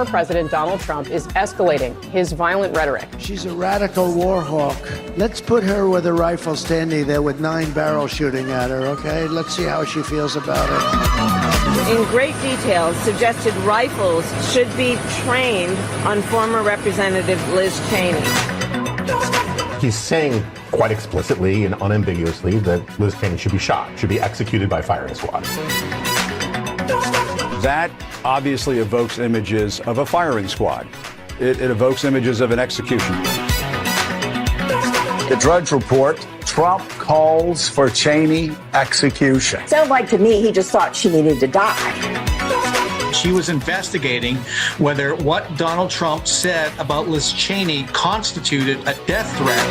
former President Donald Trump is escalating his violent rhetoric. She's a radical war hawk. Let's put her with a rifle standing there with 9 barrels shooting at her, okay? Let's see how she feels about it. In great detail, suggested rifles should be trained on former Representative Liz Cheney. He's saying quite explicitly and unambiguously that Liz Cheney should be shot, should be executed by firing squad. That obviously evokes images of a firing squad. It evokes images of an execution. The Drudge Report, Trump calls for Cheney execution. Sounds like to me he just thought she needed to die. She was investigating whether what Donald Trump said about Liz Cheney constituted a death threat.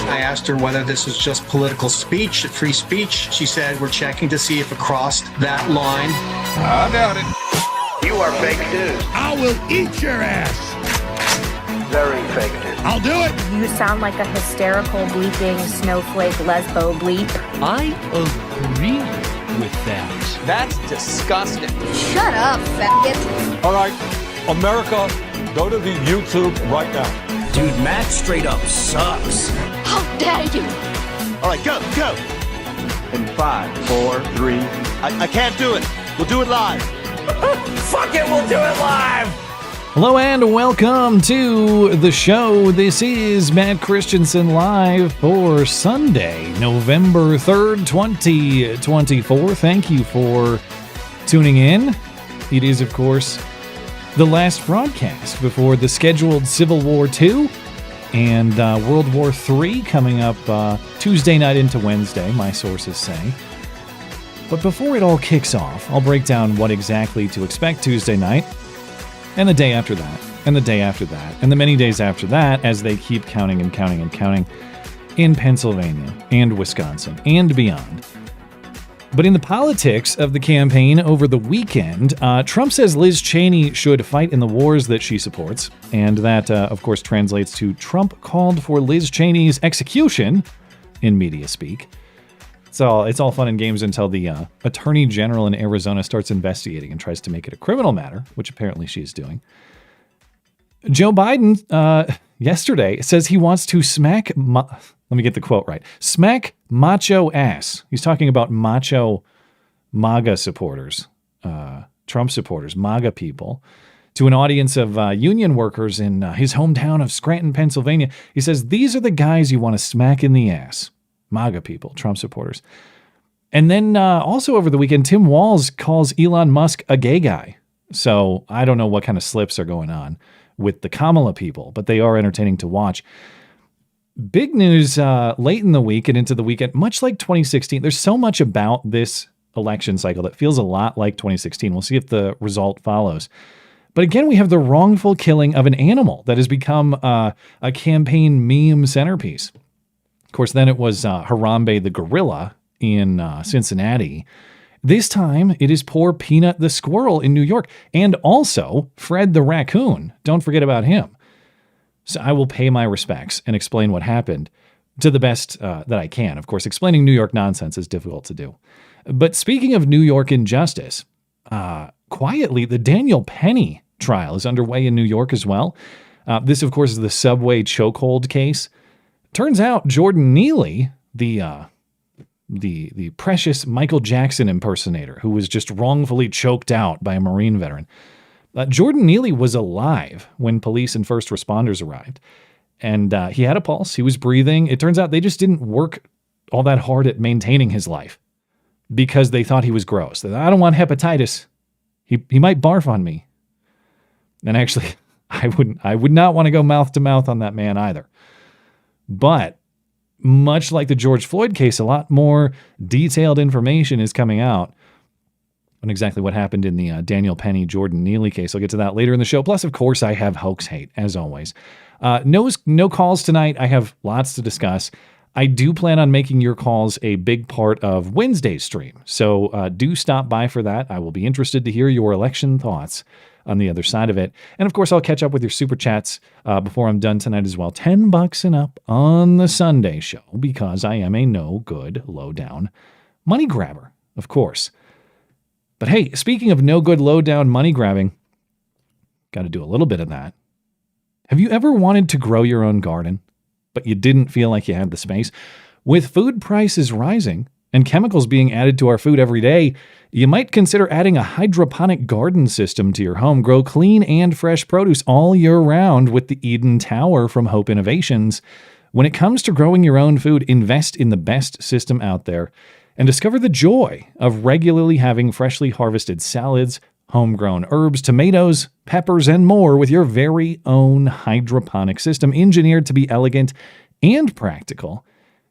I asked her whether this was just political speech, free speech. She said, we're checking to see if it crossed that line. I doubt it. You are fake news. I will eat your ass. Very fake news. I'll do it. You sound like a hysterical, bleeping, snowflake, lesbo bleep. I agree with that. That's disgusting. Shut up, faggot. All right, America, go to the YouTube right now. Dude, Matt straight up sucks. How dare you? All right, go. In 5, 4, 3. I can't do it. We'll do it live. Fuck it, we'll do it live. Hello and welcome to the show. This is Matt Christiansen live for Sunday, November 3rd, 2024. Thank you for tuning in. It is, of course, the last broadcast before the scheduled Civil War II and World War III coming up Tuesday night into Wednesday, my sources say. But before it all kicks off, I'll break down what exactly to expect Tuesday night, and the day after that, and the day after that, and the many days after that as they keep counting and counting and counting in Pennsylvania and Wisconsin and beyond. But in the politics of the campaign over the weekend, Trump says Liz Cheney should fight in the wars that she supports, and that, of course, translates to Trump called for Liz Cheney's execution in media speak. It's all fun and games until the Attorney General in Arizona starts investigating and tries to make it a criminal matter, which apparently she's doing. Joe Biden yesterday says he wants to smack... let me get the quote right. Smack macho ass. He's talking about macho MAGA supporters, Trump supporters, MAGA people, to an audience of union workers in his hometown of Scranton, Pennsylvania. He says, these are the guys you want to smack in the ass. MAGA people, Trump supporters. And then also over the weekend, Tim Walz calls Elon Musk a gay guy. So I don't know what kind of slips are going on with the Kamala people, but they are entertaining to watch. Big news late in the week and into the weekend, much like 2016. There's so much about this election cycle that feels a lot like 2016. We'll see if the result follows. But again, we have the wrongful killing of an animal that has become a campaign meme centerpiece. Of course, then it was Harambe the gorilla in Cincinnati. This time, it is poor Peanut the squirrel in New York. And also Fred the raccoon. Don't forget about him. So I will pay my respects and explain what happened to the best that I can. Of course, explaining New York nonsense is difficult to do. But speaking of New York injustice, quietly, the Daniel Penny trial is underway in New York as well. This, of course, is the subway chokehold case. Turns out Jordan Neely, the precious Michael Jackson impersonator who was just wrongfully choked out by a Marine veteran, Jordan Neely was alive when police and first responders arrived. And he had a pulse. He was breathing. It turns out they just didn't work all that hard at maintaining his life because they thought he was gross. They thought, I don't want hepatitis. He might barf on me. And actually, I would not want to go mouth to mouth on that man either. But much like the George Floyd case, a lot more detailed information is coming out on exactly what happened in the Daniel Penny, Jordan Neely case. I'll get to that later in the show. Plus, of course, I have hoax hate, as always. No calls tonight. I have lots to discuss. I do plan on making your calls a big part of Wednesday's stream. So do stop by for that. I will be interested to hear your election thoughts on the other side of it. And of course, I'll catch up with your super chats before I'm done tonight as well. $10 and up on the Sunday show because I am a no good, low down money grabber, of course. But hey, speaking of no good, low down money grabbing, Got to do a little bit of that. Have you ever wanted to grow your own garden, but you didn't feel like you had the space? With food prices rising and chemicals being added to our food every day, you might consider adding a hydroponic garden system to your home. Grow clean and fresh produce all year round with the Eden Tower from Hope Innovations. When it comes to growing your own food, invest in the best system out there and discover the joy of regularly having freshly harvested salads, homegrown herbs, tomatoes, peppers, and more with your very own hydroponic system engineered to be elegant and practical.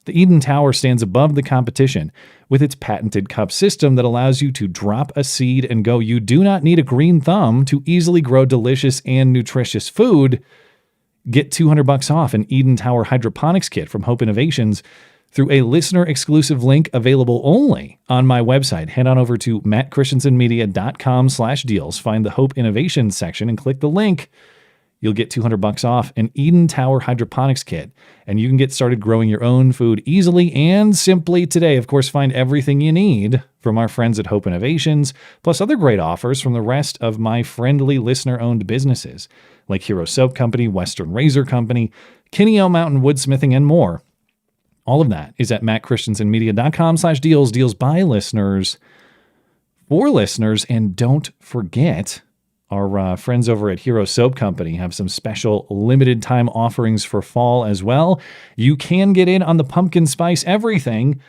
The Eden Tower stands above the competition with its patented cup system that allows you to drop a seed and go. You do not need a green thumb to easily grow delicious and nutritious food. Get $200 off an Eden Tower hydroponics kit from Hope Innovations through a listener-exclusive link available only on my website. Head on over to mattchristiansenmedia.com/deals. Find the Hope Innovations section and click the link. You'll get $200 off an Eden Tower hydroponics kit, and you can get started growing your own food easily and simply today. Of course, find everything you need from our friends at Hope Innovations, plus other great offers from the rest of my friendly listener-owned businesses, like Hero Soap Company, Western Razor Company, Kinney-O Mountain Woodsmithing, and more. All of that is at mattchristiansenmedia.com/deals. Deals by listeners, for listeners, and don't forget, our friends over at Hero Soap Company have some special limited time offerings for fall as well. You can get in on the pumpkin spice everything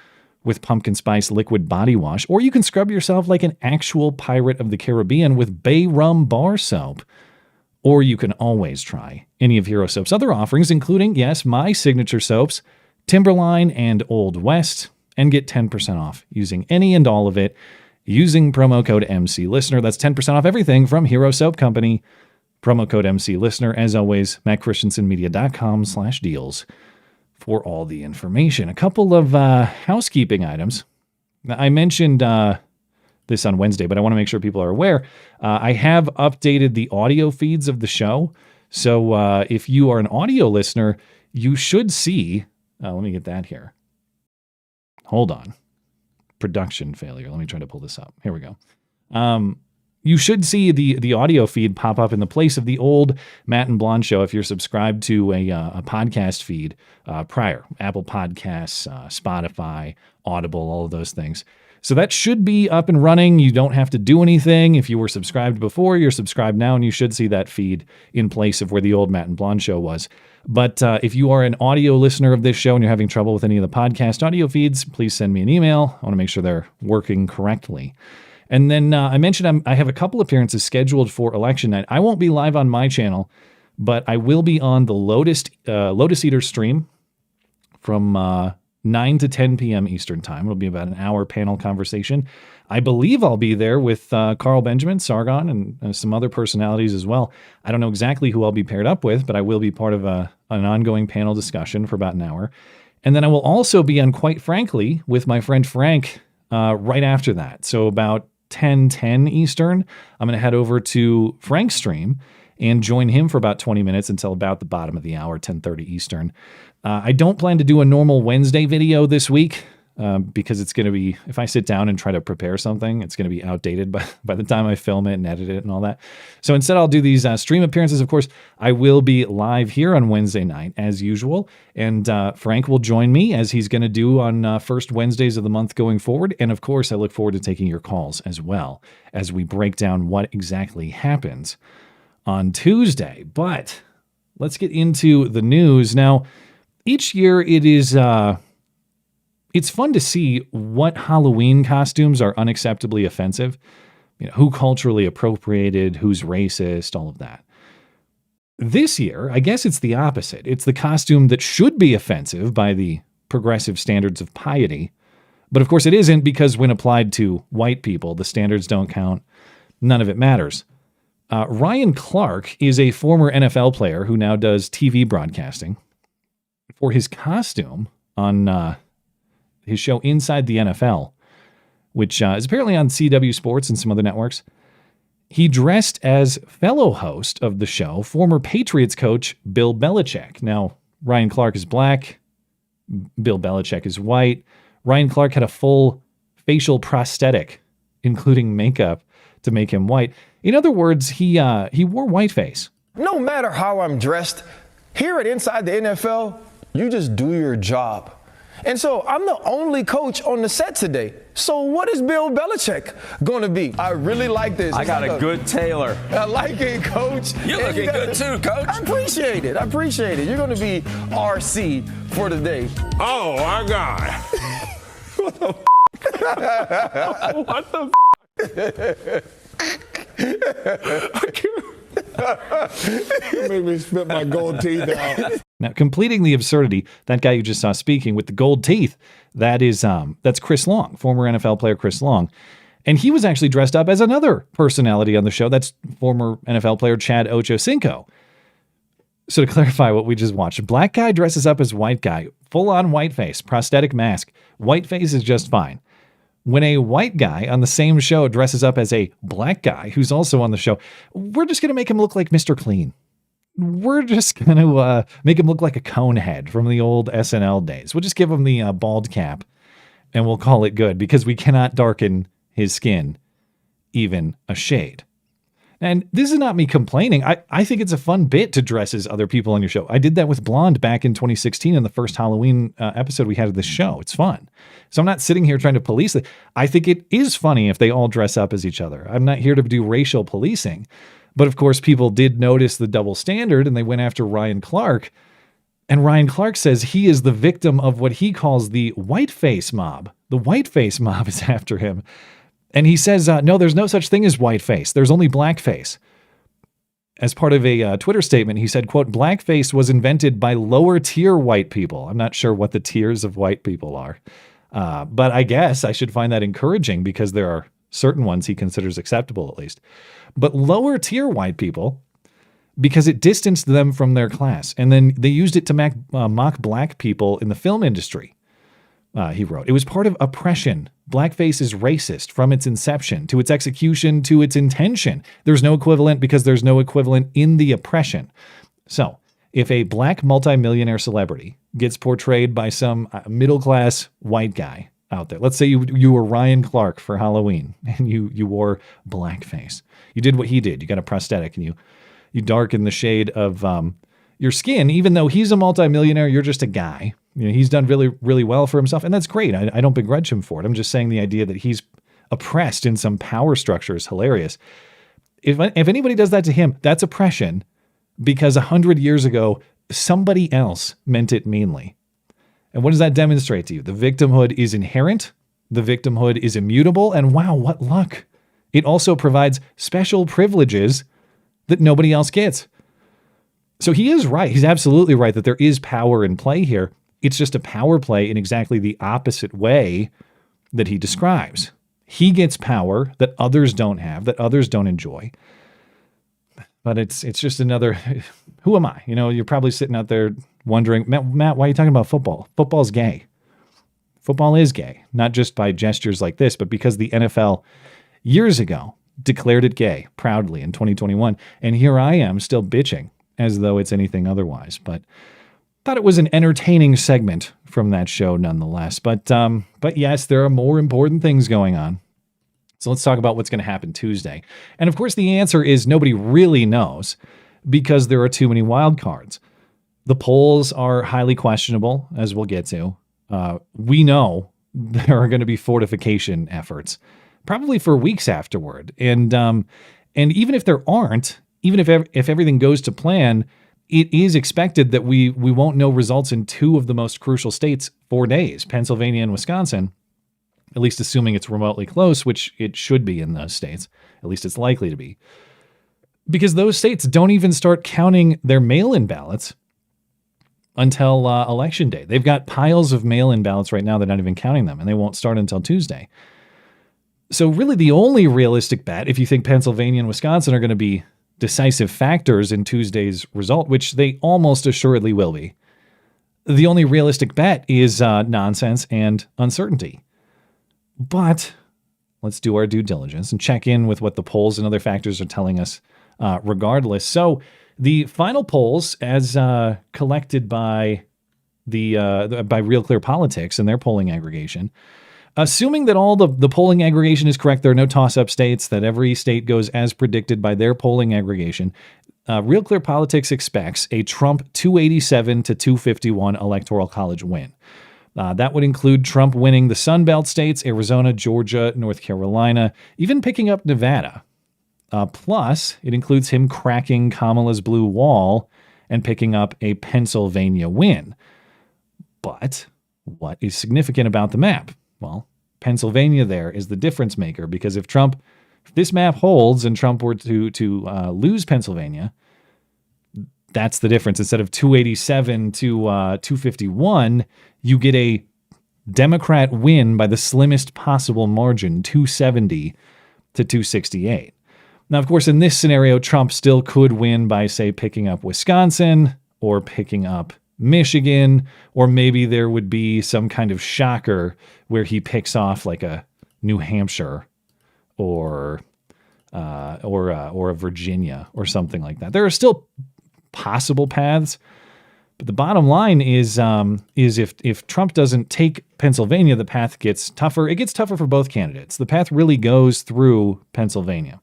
with pumpkin spice liquid body wash, or you can scrub yourself like an actual pirate of the Caribbean with bay rum bar soap. Or you can always try any of Hero Soap's other offerings, including, yes, my signature soaps, Timberline and Old West, and get 10% off using any and all of it using promo code MCListener. That's 10% off everything from Hero Soap Company. Promo code MCListener. As always, mattchristiansenmedia.com/deals for all the information. A couple of housekeeping items. I mentioned this on Wednesday, but I want to make sure people are aware. I have updated the audio feeds of the show. So if you are an audio listener, you should see... let me get that here. Hold on. Production failure. Let me try to pull this up. Here we go. You should see the audio feed pop up in the place of the old Matt and Blonde show if you're subscribed to a podcast feed prior. Apple Podcasts, Spotify, Audible, all of those things. So that should be up and running. You don't have to do anything. If you were subscribed before, you're subscribed now, and you should see that feed in place of where the old Matt and Blonde show was. But if you are an audio listener of this show and you're having trouble with any of the podcast audio feeds, please send me an email. I want to make sure they're working correctly. And then I mentioned I have a couple appearances scheduled for election night. I won't be live on my channel, but I will be on the Lotus Eaters stream from 9 to 10 p.m. Eastern Time. It'll be about an hour panel conversation. I believe I'll be there with Carl Benjamin, Sargon, and some other personalities as well. I don't know exactly who I'll be paired up with, but I will be part of an ongoing panel discussion for about an hour. And then I will also be on, quite frankly, with my friend Frank right after that. So about 10:10 Eastern, I'm going to head over to Frank's stream and join him for about 20 minutes until about the bottom of the hour, 10:30 Eastern. I don't plan to do a normal Wednesday video this week because it's going to be, if I sit down and try to prepare something, it's going to be outdated by the time I film it and edit it and all that. So instead, I'll do these stream appearances. Of course, I will be live here on Wednesday night as usual. And Frank will join me as he's going to do on first Wednesdays of the month going forward. And of course, I look forward to taking your calls as well as we break down what exactly happens on Tuesday. But let's get into the news. Now, each year it is, it's fun to see what Halloween costumes are unacceptably offensive, who culturally appropriated, who's racist, all of that. This year, I guess it's the opposite. It's the costume that should be offensive by the progressive standards of piety. But of course it isn't, because when applied to white people, the standards don't count. None of it matters. Ryan Clark is a former NFL player who now does TV broadcasting. For his costume on his show Inside the NFL, which is apparently on CW Sports and some other networks, he dressed as fellow host of the show, former Patriots coach Bill Belichick. Now, Ryan Clark is black. Bill Belichick is white. Ryan Clark had a full facial prosthetic, including makeup, to make him white. In other words, he wore whiteface. No matter how I'm dressed, here at Inside the NFL, you just do your job. And so I'm the only coach on the set today. So what is Bill Belichick going to be? I really like this. I got a good tailor. I like it, Coach. You're looking good too, Coach. I appreciate it. You're going to be RC for the day. Oh, my God. What the What the You made me spit my gold teeth out. Now, completing the absurdity, that guy you just saw speaking with the gold teeth, that's Chris Long, former NFL player Chris Long. And he was actually dressed up as another personality on the show. That's former NFL player Chad Ochocinco. So to clarify what we just watched, black guy dresses up as white guy, full-on whiteface, prosthetic mask. Whiteface is just fine. When a white guy on the same show dresses up as a black guy who's also on the show, we're just going to make him look like Mr. Clean. We're just going to make him look like a cone head from the old SNL days. We'll just give him the bald cap and we'll call it good because we cannot darken his skin even a shade. And this is not me complaining. I think it's a fun bit to dress as other people on your show. I did that with Blonde back in 2016 in the first Halloween episode we had of the show. It's fun. So I'm not sitting here trying to police it. I think it is funny if they all dress up as each other. I'm not here to do racial policing. But of course, people did notice the double standard and they went after Ryan Clark. And Ryan Clark says he is the victim of what he calls the whiteface mob. The whiteface mob is after him. And he says, no, there's no such thing as whiteface. There's only blackface. As part of a Twitter statement, he said, quote, blackface was invented by lower tier white people. I'm not sure what the tiers of white people are. But I guess I should find that encouraging because there are certain ones he considers acceptable, at least. But lower tier white people, because it distanced them from their class. And then they used it to mock black people in the film industry. He wrote, it was part of oppression. Blackface is racist from its inception to its execution to its intention. There's no equivalent because there's no equivalent in the oppression. So if a black multimillionaire celebrity gets portrayed by some middle-class white guy out there, let's say you were Ryan Clark for Halloween and you wore blackface. You did what he did. You got a prosthetic and you darken the shade of your skin. Even though he's a multimillionaire, you're just a guy. You know, he's done really, really well for himself, and that's great. I don't begrudge him for it. I'm just saying the idea that he's oppressed in some power structure is hilarious. If anybody does that to him, that's oppression because 100 years ago, somebody else meant it meanly. And what does that demonstrate to you? The victimhood is inherent, the victimhood is immutable, and wow, what luck. It also provides special privileges that nobody else gets. So he is right. He's absolutely right that there is power in play here. It's just a power play in exactly the opposite way that he describes. He gets power that others don't have, that others don't enjoy. But it's just another, who am I? You know, you're probably sitting out there wondering, Matt, why are you talking about football? Football's gay. Football is gay, not just by gestures like this, but because the NFL years ago declared it gay proudly in 2021. And here I am still bitching as though it's anything otherwise. But thought it was an entertaining segment from that show nonetheless. But yes, there are more important things going on. So let's talk about what's going to happen Tuesday. And of course, the answer is nobody really knows because there are too many wild cards. The polls are highly questionable, as we'll get to. We know there are going to be fortification efforts, probably for weeks afterward. And even if there aren't, even if everything goes to plan, it is expected that we won't know results in two of the most crucial states 4 days, Pennsylvania and Wisconsin, at least assuming it's remotely close, which it should be in those states. At least it's likely to be. Because those states don't even start counting their mail-in ballots until Election Day. They've got piles of mail-in ballots right now. They're not even counting them, and they won't start until Tuesday. So really the only realistic bet, if you think Pennsylvania and Wisconsin are going to be decisive factors in Tuesday's result, which they almost assuredly will be, the only realistic bet is nonsense and uncertainty. But let's do our due diligence and check in with what the polls and other factors are telling us regardless. So the final polls, as collected by by Real Clear Politics and their polling aggregation, Assuming that all the polling aggregation is correct, there are no toss-up states, that every state goes as predicted by their polling aggregation, Real Clear Politics expects a Trump 287 to 251 Electoral College win. That would include Trump winning the Sun Belt states, Arizona, Georgia, North Carolina, even picking up Nevada. Plus, it includes him cracking Kamala's blue wall and picking up a Pennsylvania win. But what is significant about the map? Well, Pennsylvania there is the difference maker, because if this map holds and Trump were to lose Pennsylvania, that's the difference. Instead of 287 to 251, you get a Democrat win by the slimmest possible margin, 270 to 268. Now, of course, in this scenario, Trump still could win by, say, picking up Wisconsin or picking up Michigan, or maybe there would be some kind of shocker where he picks off like a New Hampshire or a Virginia or something like that. There are still possible paths, but the bottom line is if Trump doesn't take Pennsylvania, the path gets tougher. It gets tougher for both candidates. The path really goes through Pennsylvania.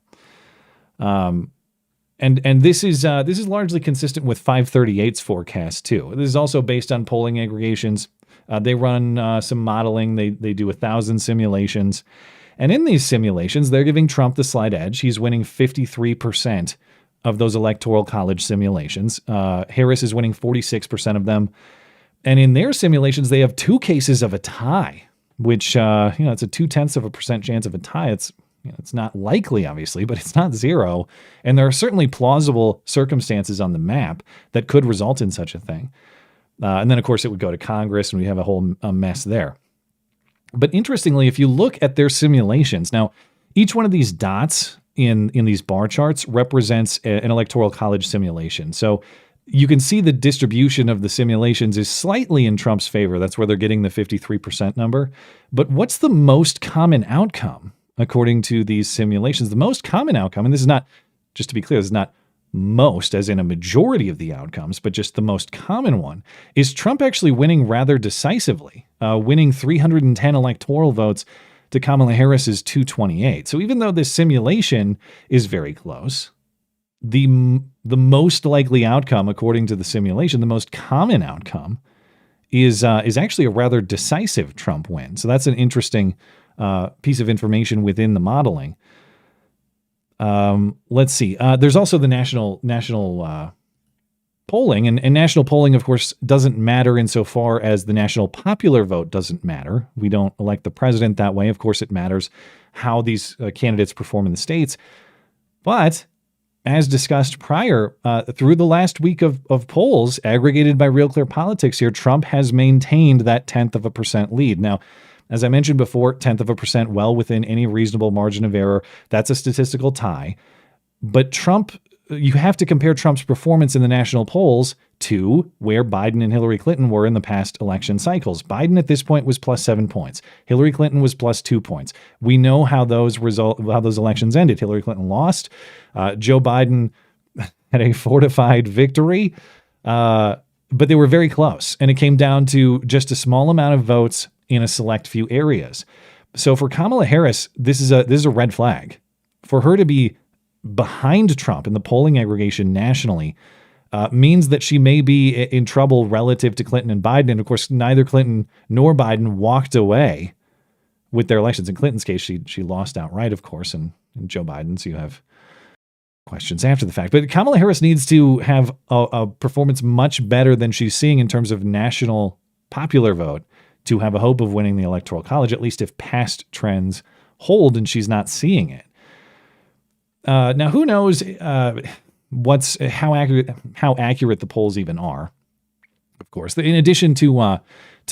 And this is largely consistent with 538's forecast too. This is also based on polling aggregations. They run some modeling. They do 1,000 simulations, and in these simulations, they're giving Trump the slight edge. He's winning 53% of those Electoral College simulations. Harris is winning 46% of them, and in their simulations, they have 2 cases of a tie, which it's a 0.2% chance of a tie. It's not likely, obviously, but it's not zero. And there are certainly plausible circumstances on the map that could result in such a thing. And then, of course, it would go to Congress, and we have a whole mess there. But interestingly, if you look at their simulations, now, each one of these dots in these bar charts represents an Electoral College simulation. So you can see the distribution of the simulations is slightly in Trump's favor. That's where they're getting the 53% number. But what's the most common outcome? According to these simulations, the most common outcome, and this is not, just to be clear, this is not most, as in a majority of the outcomes, but just the most common one, is Trump actually winning rather decisively, winning 310 electoral votes to Kamala Harris's 228. So even though this simulation is very close, the most likely outcome, according to the simulation, the most common outcome is actually a rather decisive Trump win. So that's an interesting piece of information within the modeling. Let's see. There's also the national polling, and national polling, of course, doesn't matter insofar as the national popular vote doesn't matter. We don't elect the president that way. Of course, it matters how these candidates perform in the states. But as discussed prior, through the last week of polls aggregated by Real Clear Politics here, Trump has maintained that 0.1% lead. Now, as I mentioned before, 0.1%, well within any reasonable margin of error. That's a statistical tie. But Trump, you have to compare Trump's performance in the national polls to where Biden and Hillary Clinton were in the past election cycles. Biden at this point was plus 7 points. Hillary Clinton was plus 2 points. We know how those elections ended. Hillary Clinton lost. Joe Biden had a fortified victory, but they were very close. And it came down to just a small amount of votes in a select few areas. So for Kamala Harris, this is a red flag. For her to be behind Trump in the polling aggregation nationally means that she may be in trouble relative to Clinton and Biden. And of course, neither Clinton nor Biden walked away with their elections. In Clinton's case, she lost outright, of course, and Joe Biden. So you have questions after the fact. But Kamala Harris needs to have a performance much better than she's seeing in terms of national popular vote to have a hope of winning the Electoral College, at least if past trends hold and she's not seeing it. Now, who knows how accurate the polls even are? Of course, in addition to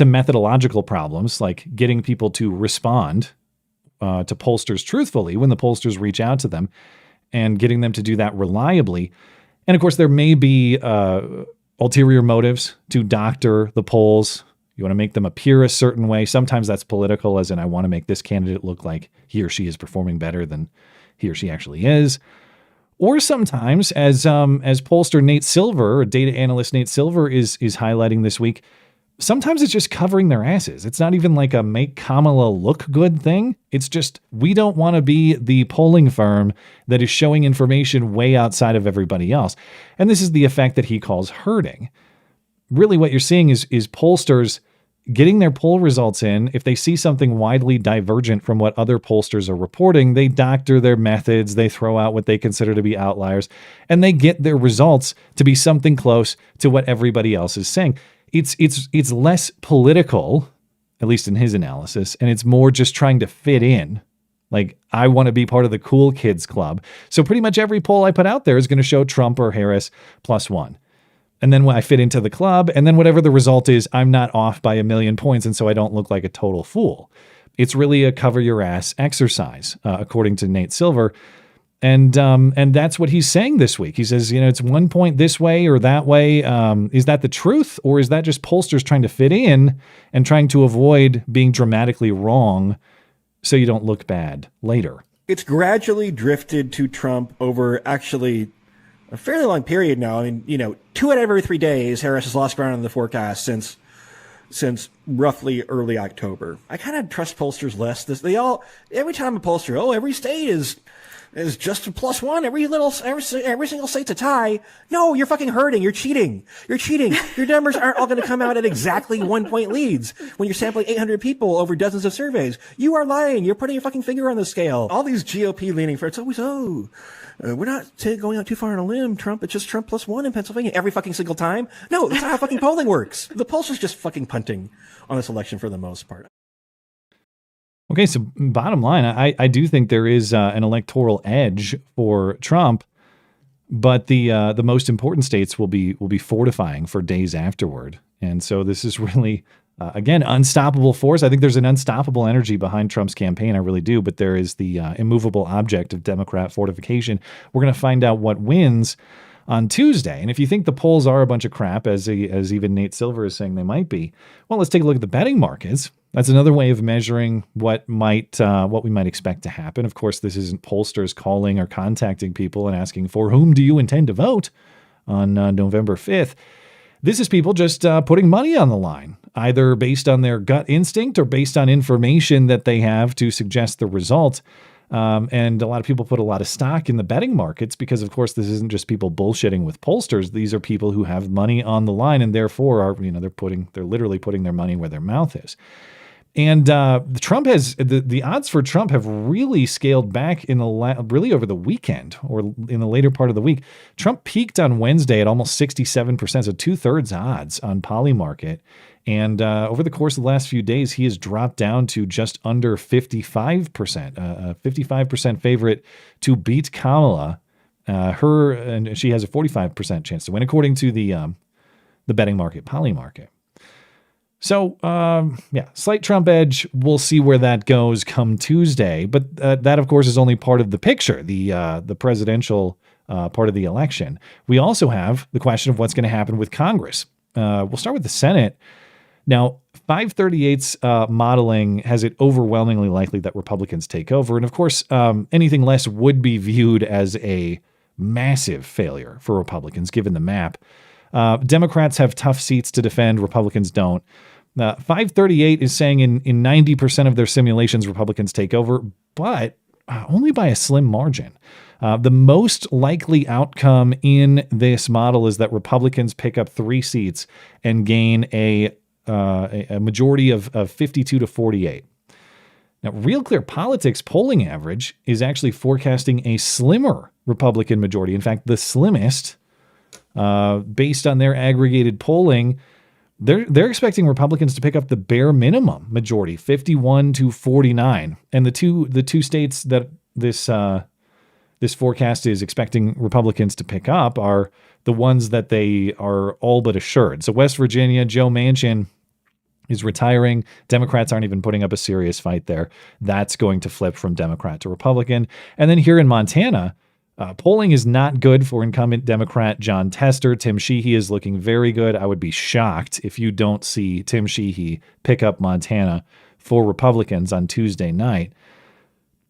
methodological problems like getting people to respond to pollsters truthfully when the pollsters reach out to them, and getting them to do that reliably, and of course there may be ulterior motives to doctor the polls. You want to make them appear a certain way. Sometimes that's political, as in I want to make this candidate look like he or she is performing better than he or she actually is. Or sometimes, as pollster Nate Silver, or data analyst Nate Silver is highlighting this week, sometimes it's just covering their asses. It's not even like a make Kamala look good thing. It's just, we don't want to be the polling firm that is showing information way outside of everybody else. And this is the effect that he calls herding. Really what you're seeing is pollsters getting their poll results in. If they see something widely divergent from what other pollsters are reporting, they doctor their methods, they throw out what they consider to be outliers, and they get their results to be something close to what everybody else is saying. It's less political, at least in his analysis, and it's more just trying to fit in. Like, I want to be part of the cool kids club. So pretty much every poll I put out there is going to show Trump or Harris +1. And then when I fit into the club, and then whatever the result is, I'm not off by 1,000,000 points, and so I don't look like a total fool. It's really a cover your ass exercise, according to Nate Silver. And that's what he's saying this week. He says, it's 1 point this way or that way. Is that the truth, or is that just pollsters trying to fit in and trying to avoid being dramatically wrong so you don't look bad later? It's gradually drifted to Trump over actually a fairly long period now. I mean, 2 out of every 3 days, Harris has lost ground in the forecast since roughly early October. I kind of trust pollsters less. Every time a pollster, every state is just a +1. Every single state's a tie. No, you're fucking hurting. You're cheating. Your numbers aren't all going to come out at exactly 1 point leads when you're sampling 800 people over dozens of surveys. You are lying. You're putting your fucking finger on the scale. All these GOP leaning for it's always, we're not going out too far on a limb, Trump. It's just Trump +1 in Pennsylvania every fucking single time. No, that's not how fucking polling works. The pollsters just fucking punting on this election for the most part. Okay, so bottom line, I do think there is an electoral edge for Trump, but the most important states will be fortifying for days afterward, and so this is really again unstoppable force. I think there's an unstoppable energy behind Trump's campaign. I really do, but there is the immovable object of Democrat fortification. We're going to find out what wins on Tuesday, and if you think the polls are a bunch of crap, as even Nate Silver is saying they might be, well, let's take a look at the betting markets. That's another way of measuring what we might expect to happen. Of course, this isn't pollsters calling or contacting people and asking, for whom do you intend to vote on November 5th? This is people just putting money on the line, either based on their gut instinct or based on information that they have to suggest the result. And a lot of people put a lot of stock in the betting markets because, of course, this isn't just people bullshitting with pollsters. These are people who have money on the line and therefore are, they're literally putting their money where their mouth is. And Trump has the odds for Trump have really scaled back really over the weekend or in the later part of the week. Trump peaked on Wednesday at almost 67%, so 2/3 odds on Polymarket. And over the course of the last few days, he has dropped down to just under 55%, a 55% favorite to beat Kamala. And she has a 45% chance to win, according to the betting market, Polymarket. So, slight Trump edge. We'll see where that goes come Tuesday. But that, of course, is only part of the picture, the presidential part of the election. We also have the question of what's going to happen with Congress. We'll start with the Senate. Now, 538's modeling has it overwhelmingly likely that Republicans take over. And, of course, anything less would be viewed as a massive failure for Republicans, given the map. Democrats have tough seats to defend. Republicans don't. 538 is saying in 90% of their simulations, Republicans take over, but only by a slim margin. The most likely outcome in this model is that Republicans pick up 3 seats and gain a majority of 52 to 48. Now, Real Clear Politics polling average is actually forecasting a slimmer Republican majority. In fact, the slimmest. Based on their aggregated polling, they're expecting Republicans to pick up the bare minimum majority, 51 to 49. And the two states that this forecast is expecting Republicans to pick up are the ones that they are all but assured. So West Virginia, Joe Manchin is retiring. Democrats aren't even putting up a serious fight there. That's going to flip from Democrat to Republican. And then here in Montana, polling is not good for incumbent Democrat John Tester. Tim Sheehy is looking very good. I would be shocked if you don't see Tim Sheehy pick up Montana for Republicans on Tuesday night.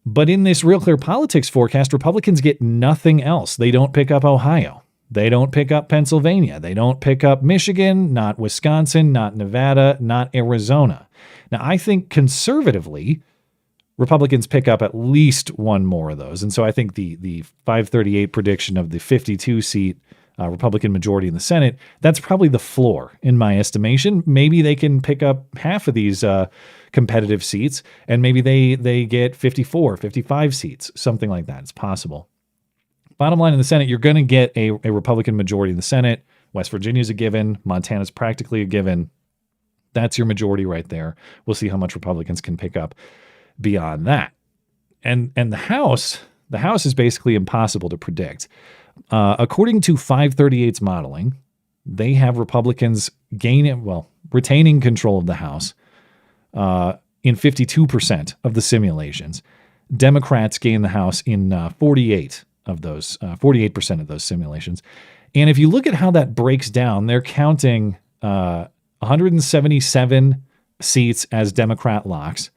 But in this Real Clear Politics forecast, Republicans get nothing else. They don't pick up Ohio. They don't pick up Pennsylvania. They don't pick up Michigan, not Wisconsin, not Nevada, not Arizona. Now, I think conservatively, Republicans pick up at least one more of those. And so I think the 538 prediction of the 52-seat Republican majority in the Senate, that's probably the floor in my estimation. Maybe they can pick up half of these competitive seats, and maybe they get 54, 55 seats, something like that. It's possible. Bottom line in the Senate, you're going to get a Republican majority in the Senate. West Virginia's a given. Montana's practically a given. That's your majority right there. We'll see how much Republicans can pick up beyond that. And the House is basically impossible to predict. According to 538's modeling, they have Republicans retaining control of the House in 52% of the simulations. Democrats gain the House in 48% of those simulations. And if you look at how that breaks down, they're counting 177 seats as Democrat locks,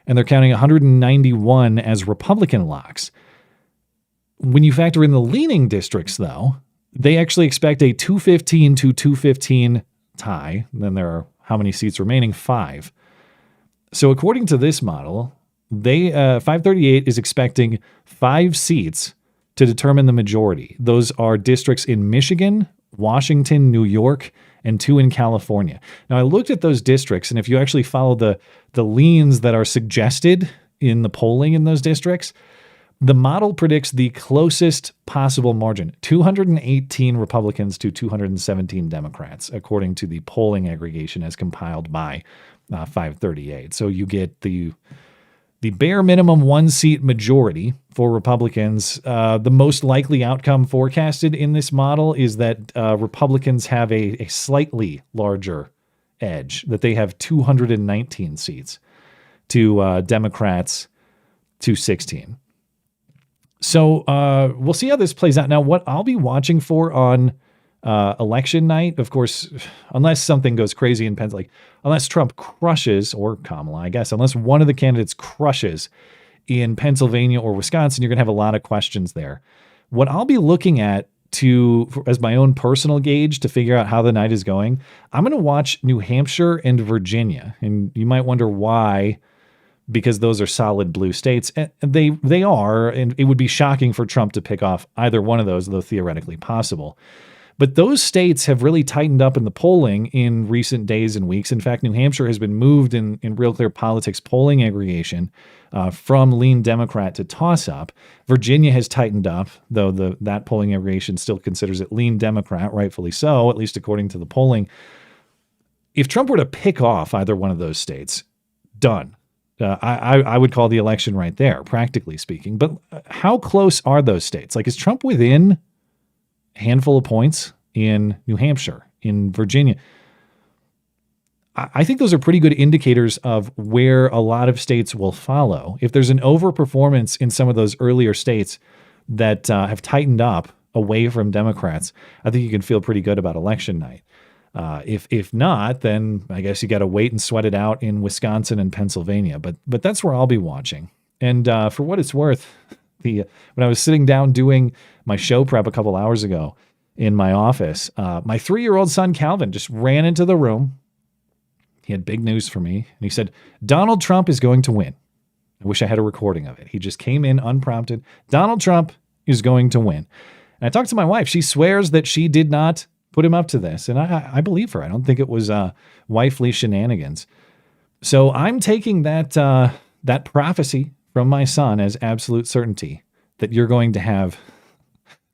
and they're counting 191 as Republican locks. When you factor in the leaning districts, though, they actually expect a 215 to 215 tie. And then there are how many seats remaining? 5. So according to this model, 538 is expecting 5 seats to determine the majority. Those are districts in Michigan, Washington, New York, and 2 in California. Now, I looked at those districts, and if you actually follow the leans that are suggested in the polling in those districts, the model predicts the closest possible margin, 218 Republicans to 217 Democrats, according to the polling aggregation as compiled by 538. So you get the bare minimum 1-seat majority for Republicans. The most likely outcome forecasted in this model is that Republicans have a slightly larger edge, that they have 219 seats to Democrats 216. So we'll see how this plays out. Now, what I'll be watching for on election night, of course, unless something goes crazy in Pennsylvania, unless Trump crushes, or Kamala, I guess, unless one of the candidates crushes in Pennsylvania or Wisconsin, you're going to have a lot of questions there. What I'll be looking at as my own personal gauge to figure out how the night is going, I'm going to watch New Hampshire and Virginia. And you might wonder why, because those are solid blue states. And they are, and it would be shocking for Trump to pick off either one of those, though theoretically possible. But those states have really tightened up in the polling in recent days and weeks. In fact, New Hampshire has been moved in Real Clear Politics polling aggregation from lean Democrat to toss-up. Virginia has tightened up, though that polling aggregation still considers it lean Democrat, rightfully so, at least according to the polling. If Trump were to pick off either one of those states, done. I would call the election right there, practically speaking. But how close are those states? Like, is Trump within handful of points in New Hampshire, in Virginia? I think those are pretty good indicators of where a lot of states will follow. If there's an overperformance in some of those earlier states that have tightened up away from Democrats, I think you can feel pretty good about election night. If not, then I guess you got to wait and sweat it out in Wisconsin and Pennsylvania. But that's where I'll be watching. And for what it's worth, when I was sitting down doing my show prep a couple hours ago in my office, my 3-year-old son, Calvin, just ran into the room. He had big news for me. And he said, Donald Trump is going to win. I wish I had a recording of it. He just came in unprompted. Donald Trump is going to win. And I talked to my wife. She swears that she did not put him up to this. And I believe her. I don't think it was wifely shenanigans. So I'm taking that prophecy from my son as absolute certainty that you're going to have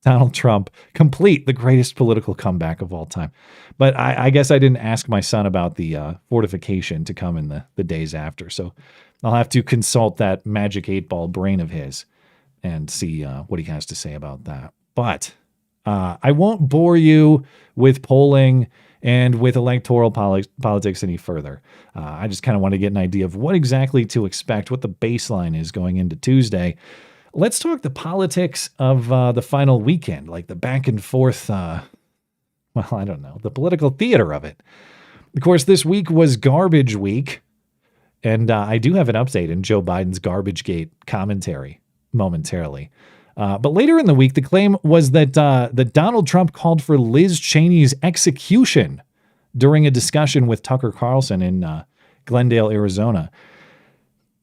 Donald Trump complete the greatest political comeback of all time. But I guess I didn't ask my son about the fortification to come in the days after. So I'll have to consult that magic 8-ball brain of his and see what he has to say about that. But I won't bore you with polling and with electoral politics any further. I just kind of want to get an idea of what exactly to expect, what the baseline is going into Tuesday. Let's talk the politics of the final weekend, like the back and forth, I don't know, the political theater of it. Of course, this week was garbage week, and I do have an update in Joe Biden's Garbage Gate commentary momentarily. But later in the week, the claim was that Donald Trump called for Liz Cheney's execution during a discussion with Tucker Carlson in Glendale, Arizona.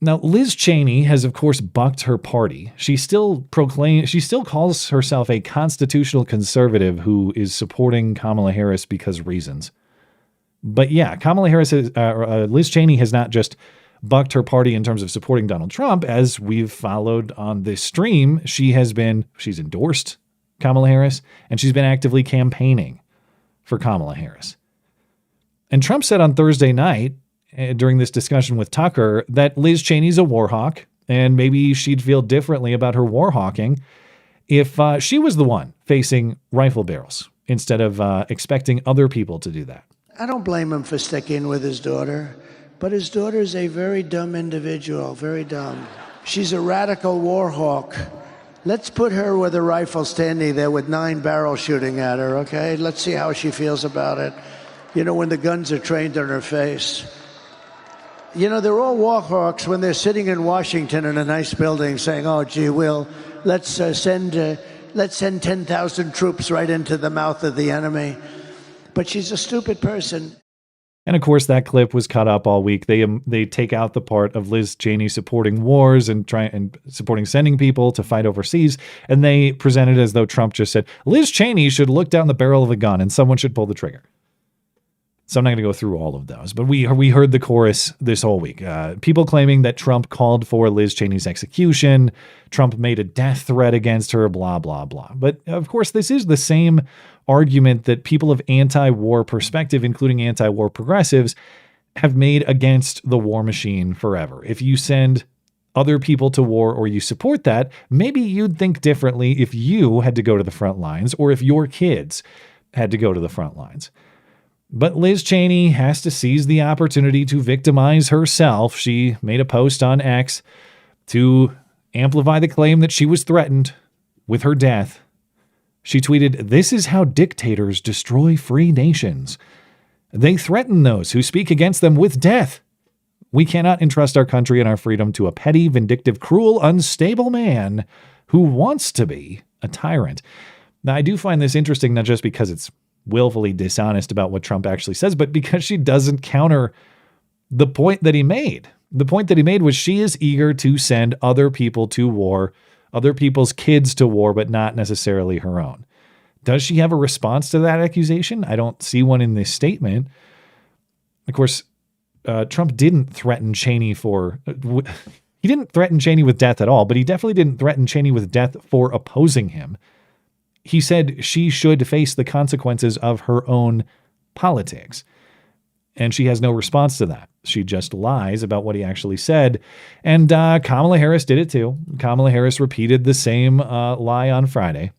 Now, Liz Cheney has, of course, bucked her party. She still calls herself a constitutional conservative who is supporting Kamala Harris because reasons. But yeah, Liz Cheney has not just bucked her party in terms of supporting Donald Trump. As we've followed on this stream, she's endorsed Kamala Harris, and she's been actively campaigning for Kamala Harris. And Trump said on Thursday night, during this discussion with Tucker, that Liz Cheney's a war hawk, and maybe she'd feel differently about her war hawking if she was the one facing rifle barrels instead of expecting other people to do that. I don't blame him for sticking with his daughter, but his daughter's a very dumb individual, very dumb. She's a radical war hawk. Let's put her with a rifle standing there with 9 barrels shooting at her, okay? Let's see how she feels about it. You know, when the guns are trained on her face. You know, they're all war hawks when they're sitting in Washington in a nice building saying, oh, gee, let's send 10,000 troops right into the mouth of the enemy. But she's a stupid person. And of course, that clip was cut up all week. They take out the part of Liz Cheney supporting wars and supporting sending people to fight overseas, and they present it as though Trump just said, Liz Cheney should look down the barrel of a gun and someone should pull the trigger. So I'm not going to go through all of those, but we heard the chorus this whole week. People claiming that Trump called for Liz Cheney's execution, Trump made a death threat against her, blah, blah, blah. But of course, this is the same argument that people of anti-war perspective, including anti-war progressives, have made against the war machine forever. If you send other people to war or you support that, maybe you'd think differently if you had to go to the front lines or if your kids had to go to the front lines. But Liz Cheney has to seize the opportunity to victimize herself. She made a post on X to amplify the claim that she was threatened with her death. She tweeted, "This is how dictators destroy free nations. They threaten those who speak against them with death. We cannot entrust our country and our freedom to a petty, vindictive, cruel, unstable man who wants to be a tyrant." Now, I do find this interesting, not just because it's willfully dishonest about what Trump actually says, but because she doesn't counter the point that he made. The point that he made was she is eager to send other people to war, other people's kids to war, but not necessarily her own. Does she have a response to that accusation? I don't see one in this statement. Of course, Trump didn't threaten Cheney he didn't threaten Cheney with death at all, but he definitely didn't threaten Cheney with death for opposing him. He said she should face the consequences of her own politics. And she has no response to that. She just lies about what he actually said. And Kamala Harris did it too. Kamala Harris repeated the same lie on Friday.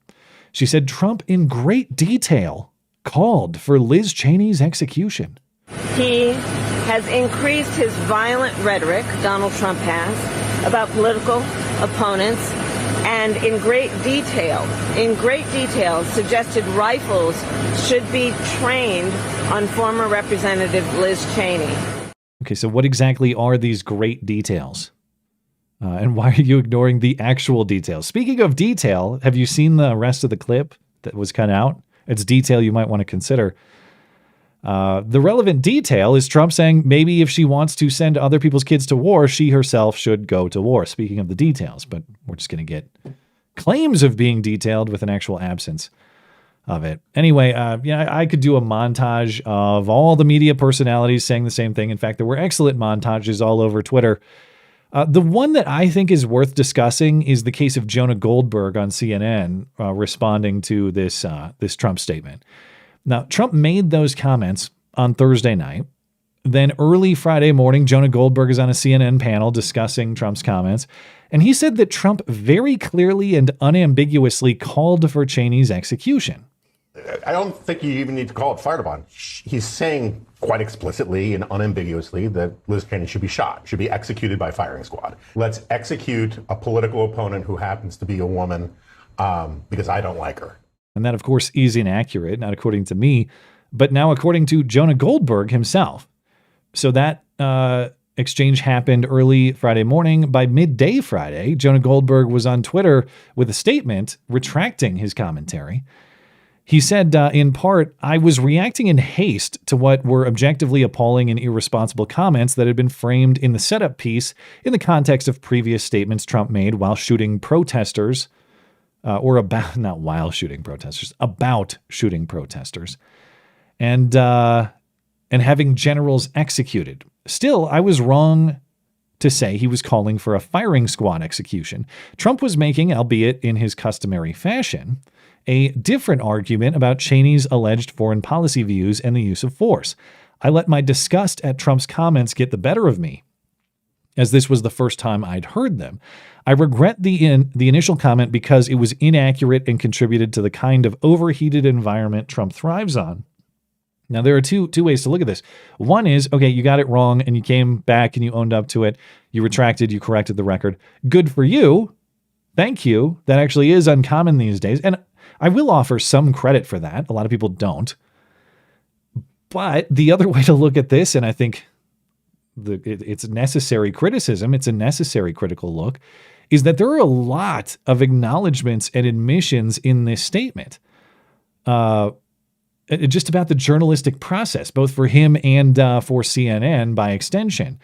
She said Trump in great detail called for Liz Cheney's execution. He has increased his violent rhetoric, Donald Trump has, about political opponents, and in great detail, suggested rifles should be trained on former Representative Liz Cheney. Okay, so what exactly are these great details? And why are you ignoring the actual details? Speaking of detail, have you seen the rest of the clip that was cut out? It's detail you might want to consider. The relevant detail is Trump saying maybe if she wants to send other people's kids to war, she herself should go to war. Speaking of the details, but we're just going to get claims of being detailed with an actual absence of it. Anyway, I could do a montage of all the media personalities saying the same thing. In fact, there were excellent montages all over Twitter. The one that I think is worth discussing is the case of Jonah Goldberg on CNN responding to this Trump statement. Now, Trump made those comments on Thursday night. Then early Friday morning, Jonah Goldberg is on a CNN panel discussing Trump's comments. And he said that Trump very clearly and unambiguously called for Cheney's execution. I don't think you even need to call it fired upon. He's saying quite explicitly and unambiguously that Liz Cheney should be shot, should be executed by firing squad. Let's execute a political opponent who happens to be a woman because I don't like her. And that, of course, is inaccurate, not according to me, but now according to Jonah Goldberg himself. So that exchange happened early Friday morning. By midday Friday, Jonah Goldberg was on Twitter with a statement retracting his commentary. He said, in part, I was reacting in haste to what were objectively appalling and irresponsible comments that had been framed in the setup piece in the context of previous statements Trump made while shooting protesters, about shooting protesters, and having generals executed. Still, I was wrong to say he was calling for a firing squad execution. Trump was making, albeit in his customary fashion, a different argument about Cheney's alleged foreign policy views and the use of force. I let my disgust at Trump's comments get the better of me, as this was the first time I'd heard them. I regret the initial comment because it was inaccurate and contributed to the kind of overheated environment Trump thrives on. Now, there are two ways to look at this. One is, okay, you got it wrong and you came back and you owned up to it. You retracted, you corrected the record. Good for you. Thank you. That actually is uncommon these days. And I will offer some credit for that. A lot of people don't. But the other way to look at this, and I think it's necessary criticism, it's a necessary critical look, is that there are a lot of acknowledgments and admissions in this statement. Just about the journalistic process, both for him and for CNN by extension.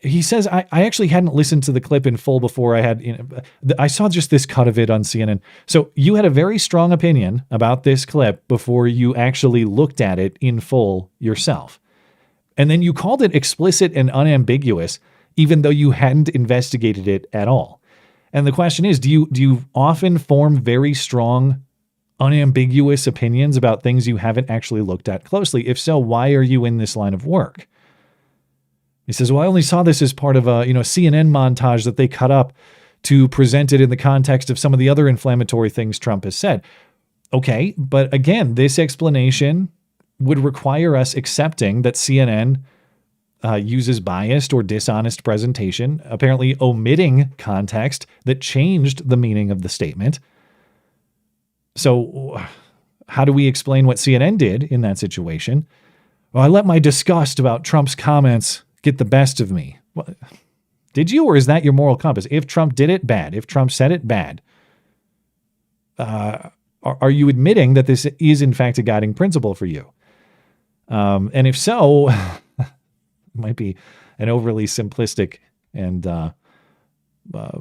He says, I actually hadn't listened to the clip in full before I saw just this cut of it on CNN. So you had a very strong opinion about this clip before you actually looked at it in full yourself. And then you called it explicit and unambiguous, even though you hadn't investigated it at all. And the question is, do you often form very strong, unambiguous opinions about things you haven't actually looked at closely? If so, why are you in this line of work? He says, well, I only saw this as part of a CNN montage that they cut up to present it in the context of some of the other inflammatory things Trump has said. Okay, but again, this explanation would require us accepting that CNN uses biased or dishonest presentation, apparently omitting context that changed the meaning of the statement. So how do we explain what CNN did in that situation? Well, I let my disgust about Trump's comments get the best of me. Well, did you, or is that your moral compass? If Trump did it, bad. If Trump said it, bad. Are you admitting that this is in fact a guiding principle for you? And if so, it might be an overly simplistic and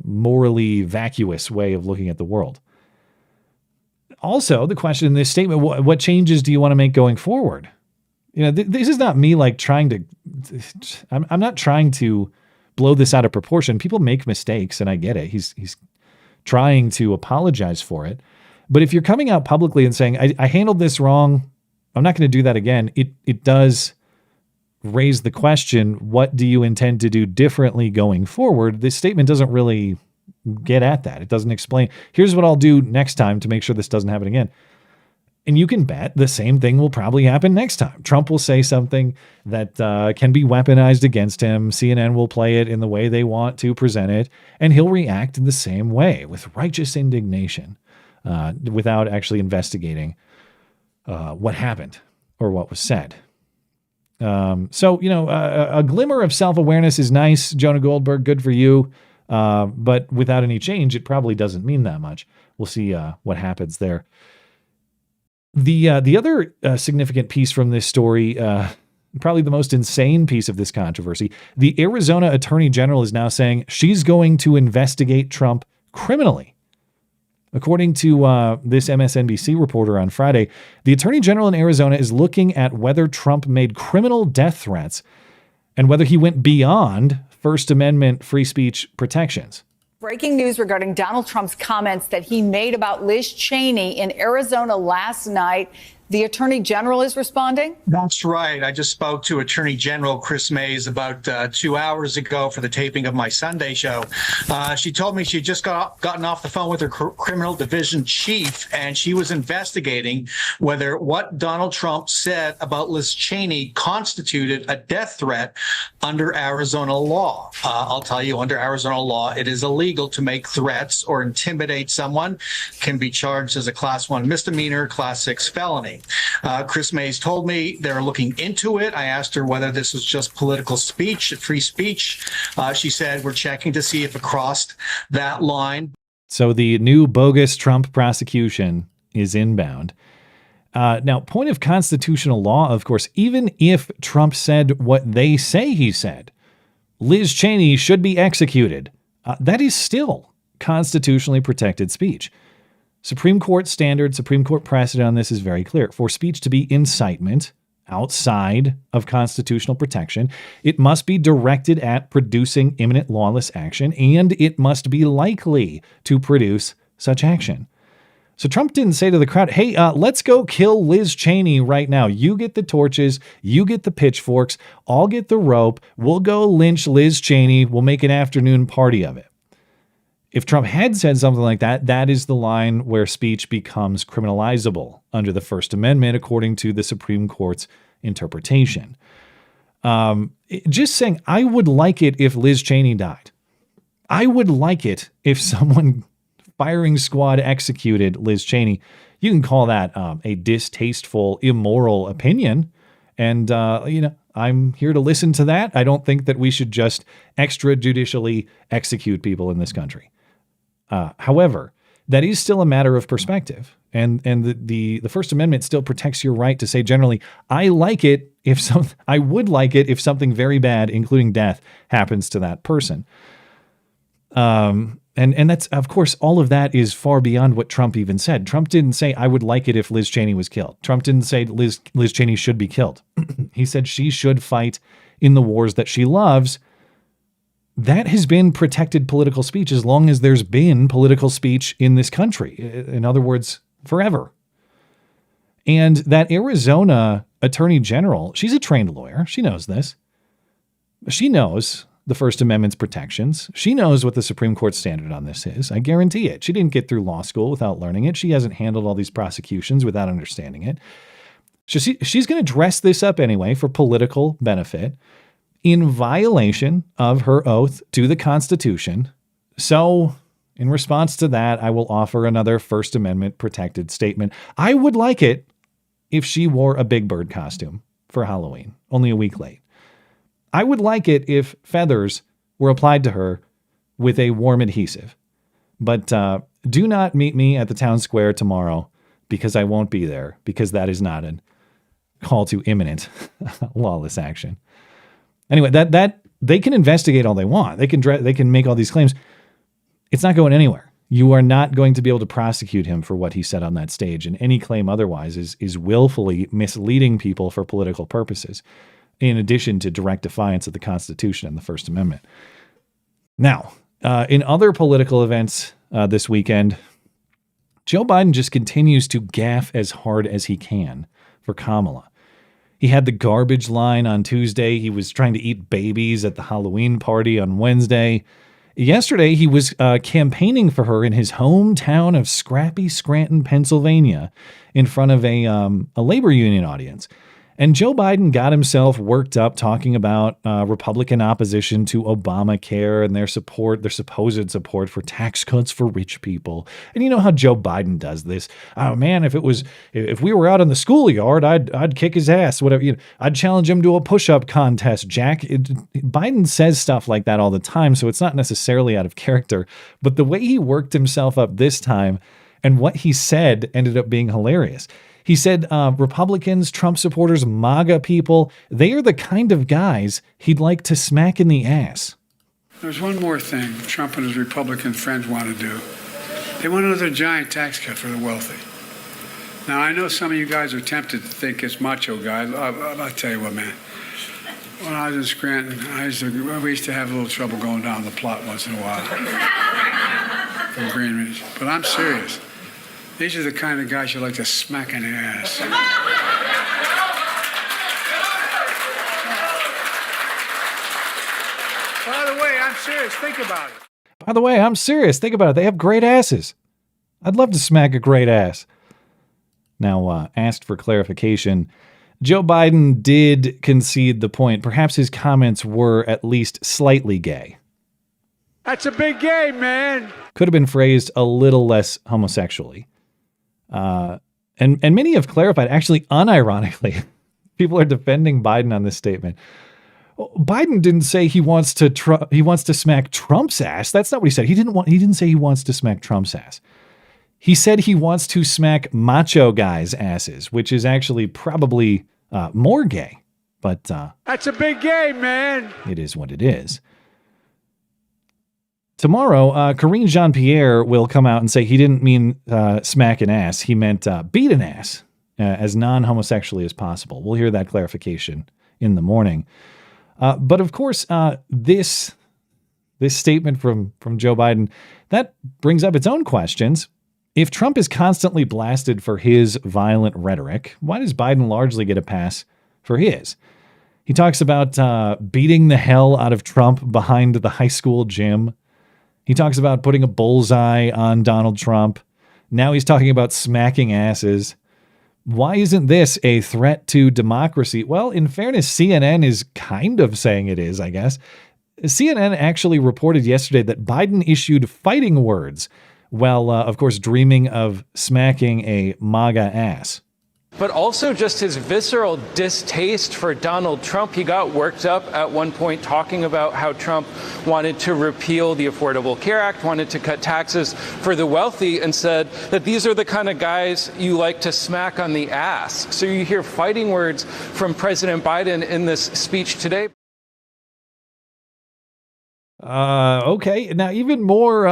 morally vacuous way of looking at the world. Also, the question in this statement, what changes do you want to make going forward? This is not me I'm not trying to blow this out of proportion. People make mistakes, and I get it. He's trying to apologize for it. But if you're coming out publicly and saying, I handled this wrong, I'm not going to do that again, it does raise the question, what do you intend to do differently going forward? This statement doesn't really get at that. It doesn't explain, here's what I'll do next time to make sure this doesn't happen again. And you can bet the same thing will probably happen next time. Trump will say something that can be weaponized against him. CNN will play it in the way they want to present it, and he'll react in the same way with righteous indignation without actually investigating what happened or what was said. So, a glimmer of self-awareness is nice, Jonah Goldberg, good for you. But without any change, it probably doesn't mean that much. We'll see what happens there. The other significant piece from this story, probably the most insane piece of this controversy, the Arizona Attorney General is now saying she's going to investigate Trump criminally. According to this MSNBC reporter on Friday, the Attorney General in Arizona is looking at whether Trump made criminal death threats and whether he went beyond First Amendment free speech protections. Breaking news regarding Donald Trump's comments that he made about Liz Cheney in Arizona last night. The Attorney General is responding? That's right. I just spoke to Attorney General Chris Mays about 2 hours ago for the taping of my Sunday show. She told me she just gotten off the phone with her criminal division chief, and she was investigating whether what Donald Trump said about Liz Cheney constituted a death threat under Arizona law. I'll tell you, under Arizona law, it is illegal to make threats or intimidate someone. Can be charged as a Class 1 misdemeanor, Class 6 felony. Cheney. Chris Mays told me they're looking into it. I asked her whether this was just political speech, free speech. She said, we're checking to see if it crossed that line. So the new bogus Trump prosecution is inbound. Now, point of constitutional law, of course, even if Trump said what they say he said, Liz Cheney should be executed. That is still constitutionally protected speech. Supreme Court standard, Supreme Court precedent on this is very clear. For speech to be incitement outside of constitutional protection, it must be directed at producing imminent lawless action, and it must be likely to produce such action. So Trump didn't say to the crowd, hey, let's go kill Liz Cheney right now. You get the torches, you get the pitchforks, I'll get the rope, we'll go lynch Liz Cheney, we'll make an afternoon party of it. If Trump had said something like that, that is the line where speech becomes criminalizable under the First Amendment, according to the Supreme Court's interpretation. Just saying, I would like it if Liz Cheney died. I would like it if someone firing squad executed Liz Cheney. You can call that a distasteful, immoral opinion. And, I'm here to listen to that. I don't think that we should just extrajudicially execute people in this country. However, that is still a matter of perspective. And the First Amendment still protects your right to say generally, I would like it if something very bad, including death, happens to that person. And that's, of course, all of that is far beyond what Trump even said. Trump didn't say, I would like it if Liz Cheney was killed. Trump didn't say Liz Cheney should be killed. He said she should fight in the wars that she loves. That has been protected political speech as long as there's been political speech in this country. In other words, forever. And that Arizona attorney general, she's a trained lawyer. She knows this. She knows the First Amendment's protections. She knows what the Supreme Court standard on this is. I guarantee it. She didn't get through law school without learning it. She hasn't handled all these prosecutions without understanding it. So she's going to dress this up anyway for political benefit in violation of her oath to the Constitution. So in response to that, I will offer another First Amendment protected statement. I would like it if she wore a Big Bird costume for Halloween, only a week late. I would like it if feathers were applied to her with a warm adhesive. But do not meet me at the town square tomorrow because I won't be there, because that is not a call to imminent lawless action. Anyway, that they can investigate all they want. They can make all these claims. It's not going anywhere. You are not going to be able to prosecute him for what he said on that stage. And any claim otherwise is willfully misleading people for political purposes, in addition to direct defiance of the Constitution and the First Amendment. Now, in other political events this weekend, Joe Biden just continues to gaffe as hard as he can for Kamala. He had the garbage line on Tuesday. He was trying to eat babies at the Halloween party on Wednesday. Yesterday, he was campaigning for her in his hometown of Scrappy Scranton, Pennsylvania, in front of a labor union audience. And Joe Biden got himself worked up talking about Republican opposition to Obamacare and their supposed support for tax cuts for rich people. And you know how Joe Biden does this. Oh man, if we were out in the schoolyard, I'd kick his ass. Whatever, I'd challenge him to a push-up contest. Biden says stuff like that all the time, so it's not necessarily out of character. But the way he worked himself up this time and what he said ended up being hilarious. He said Republicans, Trump supporters, MAGA people, they are the kind of guys he'd like to smack in the ass. There's one more thing Trump and his Republican friends want to do. They want another giant tax cut for the wealthy. Now, I know some of you guys are tempted to think it's macho guys. I'll tell you what, man. When I was in Scranton, we used to have a little trouble going down the plot once in a while from Greenwich. But I'm serious. These are the kind of guys you like to smack in the ass. By the way, I'm serious. Think about it. They have great asses. I'd love to smack a great ass. Now, asked for clarification, Joe Biden did concede the point. Perhaps his comments were at least slightly gay. That's a big game, man. Could have been phrased a little less homosexually. And many have clarified, actually, unironically, people are defending Biden on this statement. Biden didn't say he wants to smack Trump's ass. That's not what he said. He didn't say he wants to smack Trump's ass. He said he wants to smack macho guys' asses, which is actually probably more gay. But that's a big game, man. It is what it is. Tomorrow, Karine Jean-Pierre will come out and say he didn't mean smack an ass. He meant beat an ass as non-homosexually as possible. We'll hear that clarification in the morning. But of course, this statement from Joe Biden, that brings up its own questions. If Trump is constantly blasted for his violent rhetoric, why does Biden largely get a pass for his? He talks about beating the hell out of Trump behind the high school gym. He talks about putting a bullseye on Donald Trump. Now he's talking about smacking asses. Why isn't this a threat to democracy? Well, in fairness, CNN is kind of saying it is, I guess. CNN actually reported yesterday that Biden issued fighting words while, of course, dreaming of smacking a MAGA ass. But also just his visceral distaste for Donald Trump. He got worked up at one point talking about how Trump wanted to repeal the Affordable Care Act, wanted to cut taxes for the wealthy, and said that these are the kind of guys you like to smack on the ass. So you hear fighting words from President Biden in this speech today. Okay. Now, even more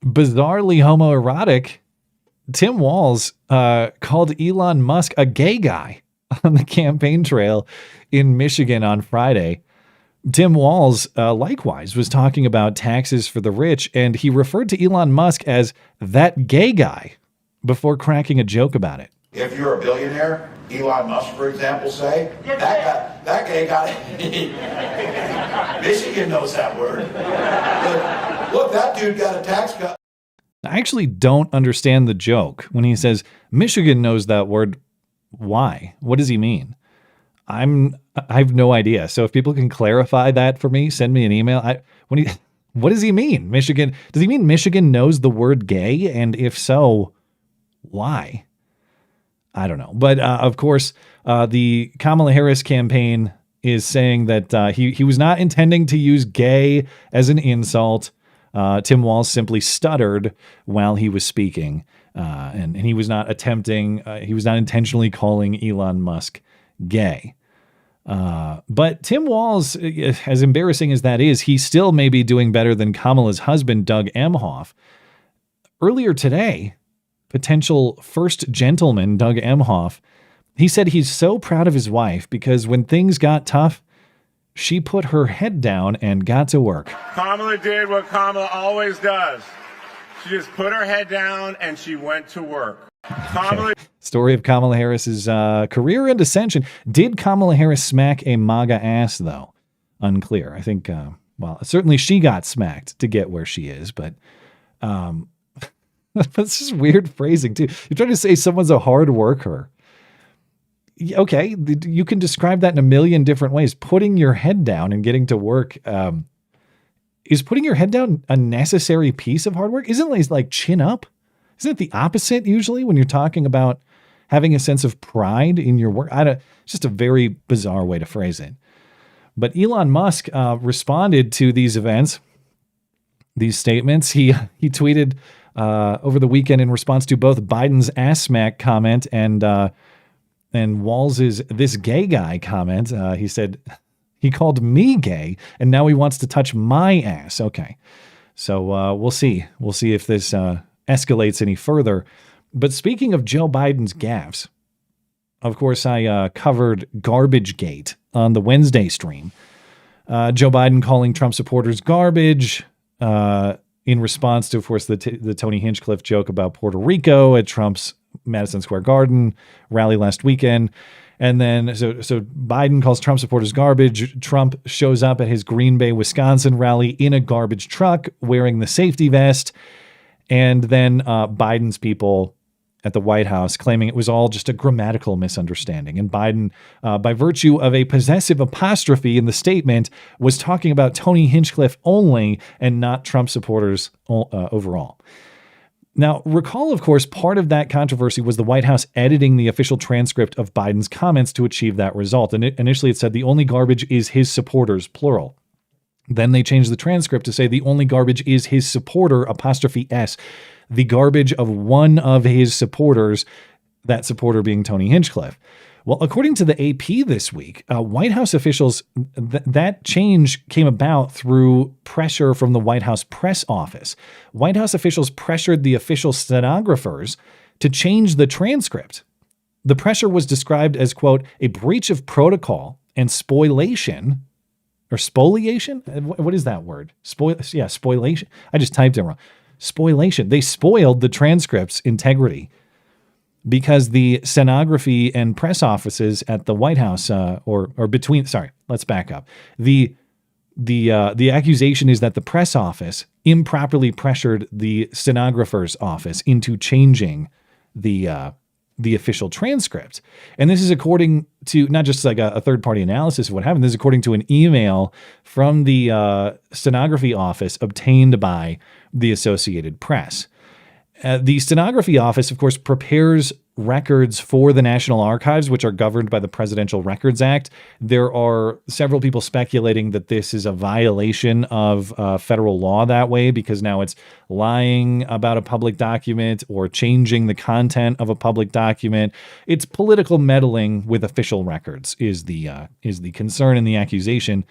bizarrely homoerotic, Tim Walz called Elon Musk a gay guy on the campaign trail in Michigan on Friday. Tim Walz likewise was talking about taxes for the rich, and he referred to Elon Musk as that gay guy before cracking a joke about it. If you're a billionaire, Elon Musk, for example, say, that gay guy, Michigan knows that word. Look, that dude got a tax cut. I actually don't understand the joke when he says Michigan knows that word. Why? What does he mean? I have no idea. So if people can clarify that for me, send me an email. What does he mean? Michigan? Does he mean Michigan knows the word gay? And if so, why? I don't know. But of course, the Kamala Harris campaign is saying that he was not intending to use gay as an insult. Tim Walz simply stuttered while he was speaking, and he was not he was not intentionally calling Elon Musk gay. But Tim Walz, as embarrassing as that is, he still may be doing better than Kamala's husband, Doug Emhoff. Earlier today, potential first gentleman, Doug Emhoff, he said he's so proud of his wife because when things got tough, she put her head down and got to work. Kamala did what Kamala always does. She just put her head down and she went to work. Kamala. Okay. Story of Kamala Harris's career and ascension. Did Kamala Harris smack a MAGA ass, though? Unclear. I think, well, certainly she got smacked to get where she is, but that's just weird phrasing, too. You're trying to say someone's a hard worker. Okay, you can describe that in a million different ways. Putting your head down and getting to work, is putting your head down a necessary piece of hard work? Isn't it like chin up? Isn't it the opposite usually when you're talking about having a sense of pride in your work? It's just a very bizarre way to phrase it. But Elon Musk responded to these events, these statements. He tweeted over the weekend in response to both Biden's ass smack comment and Walz's "this gay guy" comment. He said he called me gay, and now he wants to touch my ass. Okay, so we'll see. We'll see if this escalates any further. But speaking of Joe Biden's gaffes, of course, I covered Garbagegate on the Wednesday stream. Joe Biden calling Trump supporters garbage in response to, of course, the Tony Hinchcliffe joke about Puerto Rico at Trump's Madison Square Garden rally last weekend. And then so Biden calls Trump supporters garbage. Trump shows up at his Green Bay, Wisconsin rally in a garbage truck wearing the safety vest. And then Biden's people at the White House claiming it was all just a grammatical misunderstanding. And Biden, by virtue of a possessive apostrophe in the statement, was talking about Tony Hinchcliffe only and not Trump supporters overall. Now, recall, of course, part of that controversy was the White House editing the official transcript of Biden's comments to achieve that result. And initially it said the only garbage is his supporters, plural. Then they changed the transcript to say the only garbage is his supporter, apostrophe S, the garbage of one of his supporters, that supporter being Tony Hinchcliffe. Well, according to the AP this week, White House officials, that change came about through pressure from the White House press office. White House officials pressured the official stenographers to change the transcript. The pressure was described as, quote, a breach of protocol and spoliation, or spoliation? What is that word? Spoliation. I just typed it wrong. Spoliation. They spoiled the transcript's integrity, because the stenography and press offices at the White House, let's back up. The accusation is that the press office improperly pressured the stenographer's office into changing the official transcript. And this is according to not just like a third-party analysis of what happened. This is according to an email from the stenography office obtained by the Associated Press. The stenography office, of course, prepares records for the National Archives, which are governed by the Presidential Records Act. There are several people speculating that this is a violation of federal law that way, because now it's lying about a public document or changing the content of a public document. It's political meddling with official records is the concern and the accusation.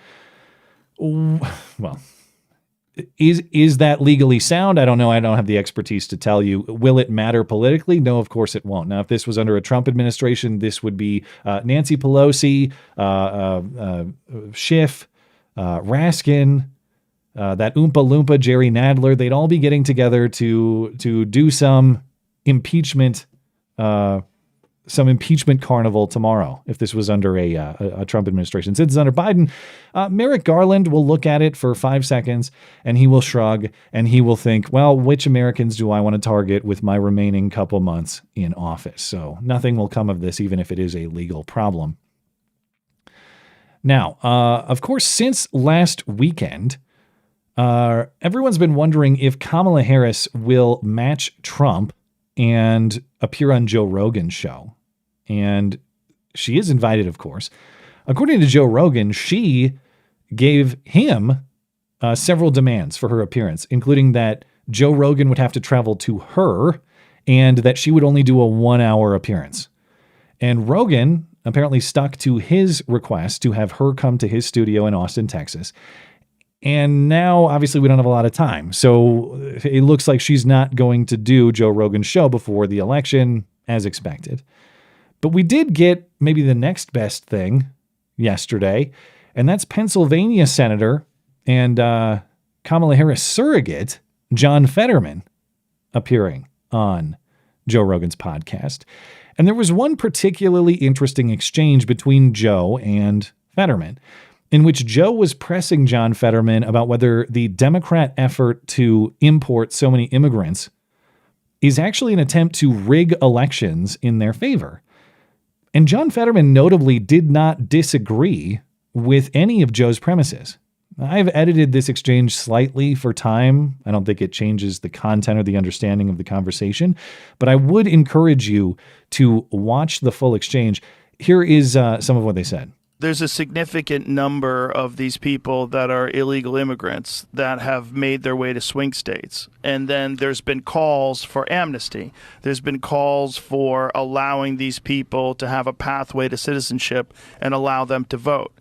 Well, Is that legally sound? I don't know. I don't have the expertise to tell you. Will it matter politically? No, of course it won't. Now, if this was under a Trump administration, this would be Nancy Pelosi, Schiff, Raskin, that Oompa Loompa, Jerry Nadler. They'd all be getting together to do some impeachment carnival tomorrow if this was under a Trump administration. Since it's under Biden, Merrick Garland will look at it for 5 seconds and he will shrug and he will think, well, which Americans do I want to target with my remaining couple months in office? So nothing will come of this, even if it is a legal problem. Now, of course, since last weekend, everyone's been wondering if Kamala Harris will match Trump and appear on Joe Rogan's show. And she is invited, of course. According to Joe Rogan, she gave him several demands for her appearance, including that Joe Rogan would have to travel to her and that she would only do a 1-hour appearance. And Rogan apparently stuck to his request to have her come to his studio in Austin, Texas. And now, obviously, we don't have a lot of time. So it looks like she's not going to do Joe Rogan's show before the election, as expected. But we did get maybe the next best thing yesterday, and that's Pennsylvania Senator and Kamala Harris surrogate John Fetterman appearing on Joe Rogan's podcast. And there was one particularly interesting exchange between Joe and Fetterman, in which Joe was pressing John Fetterman about whether the Democrat effort to import so many immigrants is actually an attempt to rig elections in their favor. And John Fetterman notably did not disagree with any of Joe's premises. I've edited this exchange slightly for time. I don't think it changes the content or the understanding of the conversation, but I would encourage you to watch the full exchange. Here is some of what they said. There's a significant number of these people that are illegal immigrants that have made their way to swing states. And then there's been calls for amnesty. There's been calls for allowing these people to have a pathway to citizenship and allow them to vote.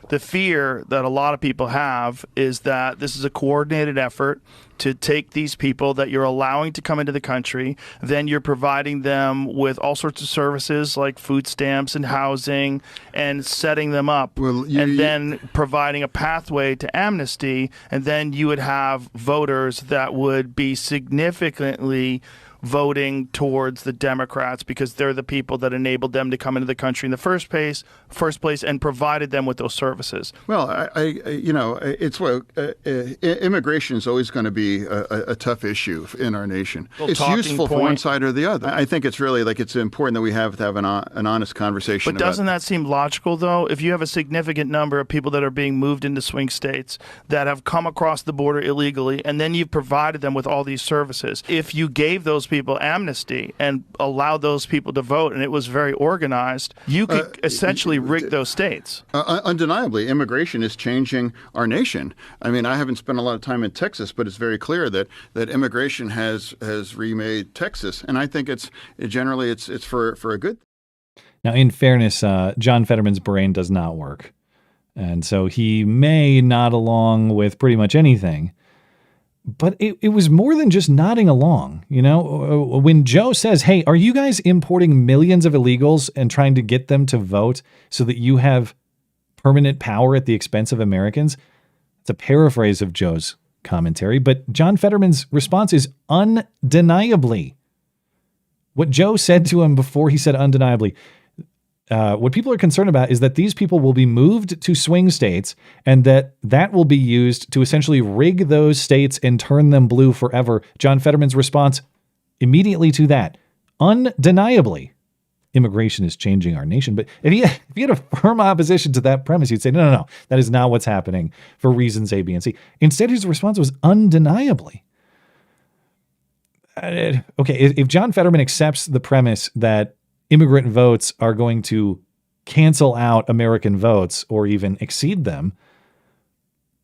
The fear that a lot of people have is that this is a coordinated effort to take these people that you're allowing to come into the country, then you're providing them with all sorts of services like food stamps and housing and setting them up, and then providing a pathway to amnesty, and then you would have voters that would be significantly voting towards the Democrats because they're the people that enabled them to come into the country in the first place and provided them with those services. Well, it's what immigration is always going to be a tough issue in our nation. It's useful for one side or the other. I think it's really it's important that we have to have an honest conversation. But doesn't that seem logical, though? If you have a significant number of people that are being moved into swing states that have come across the border illegally, and then you've provided them with all these services, if you gave those people amnesty and allowed those people to vote, and it was very organized, you could essentially rig those states. Undeniably, immigration is changing our nation. I mean, I haven't spent a lot of time in Texas, but it's very clear that immigration has remade Texas, and I think it's for a good. Now, in fairness, John Fetterman's brain does not work, and so he may nod along with pretty much anything. But it was more than just nodding along. When Joe says, "Hey, are you guys importing millions of illegals and trying to get them to vote so that you have permanent power at the expense of Americans?" It's a paraphrase of Joe's commentary, but John Fetterman's response is undeniably. What Joe said to him before he said undeniably, what people are concerned about is that these people will be moved to swing states and that will be used to essentially rig those states and turn them blue forever. John Fetterman's response immediately to that, undeniably, immigration is changing our nation. But if he had a firm opposition to that premise, he'd say, no, that is not what's happening for reasons A, B, and C. Instead, his response was undeniably. Okay, if John Fetterman accepts the premise that immigrant votes are going to cancel out American votes or even exceed them,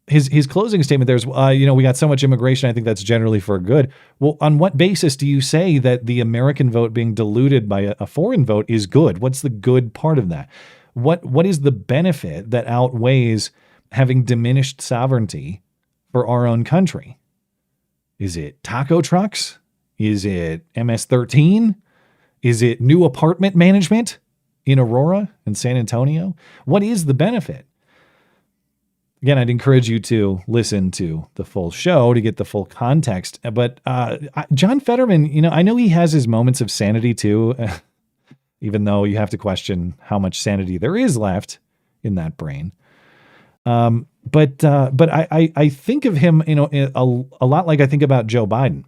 his closing statement there is, we got so much immigration, I think that's generally for good. Well, on what basis do you say that the American vote being diluted by a foreign vote is good? What's the good part of that? What is the benefit that outweighs having diminished sovereignty for our own country? Is it taco trucks? Is it MS-13? Is it new apartment management in Aurora and San Antonio? What is the benefit? Again, I'd encourage you to listen to the full show to get the full context. But John Fetterman, I know he has his moments of sanity too, even though you have to question how much sanity there is left in that brain. But I think of him, a lot like I think about Joe Biden.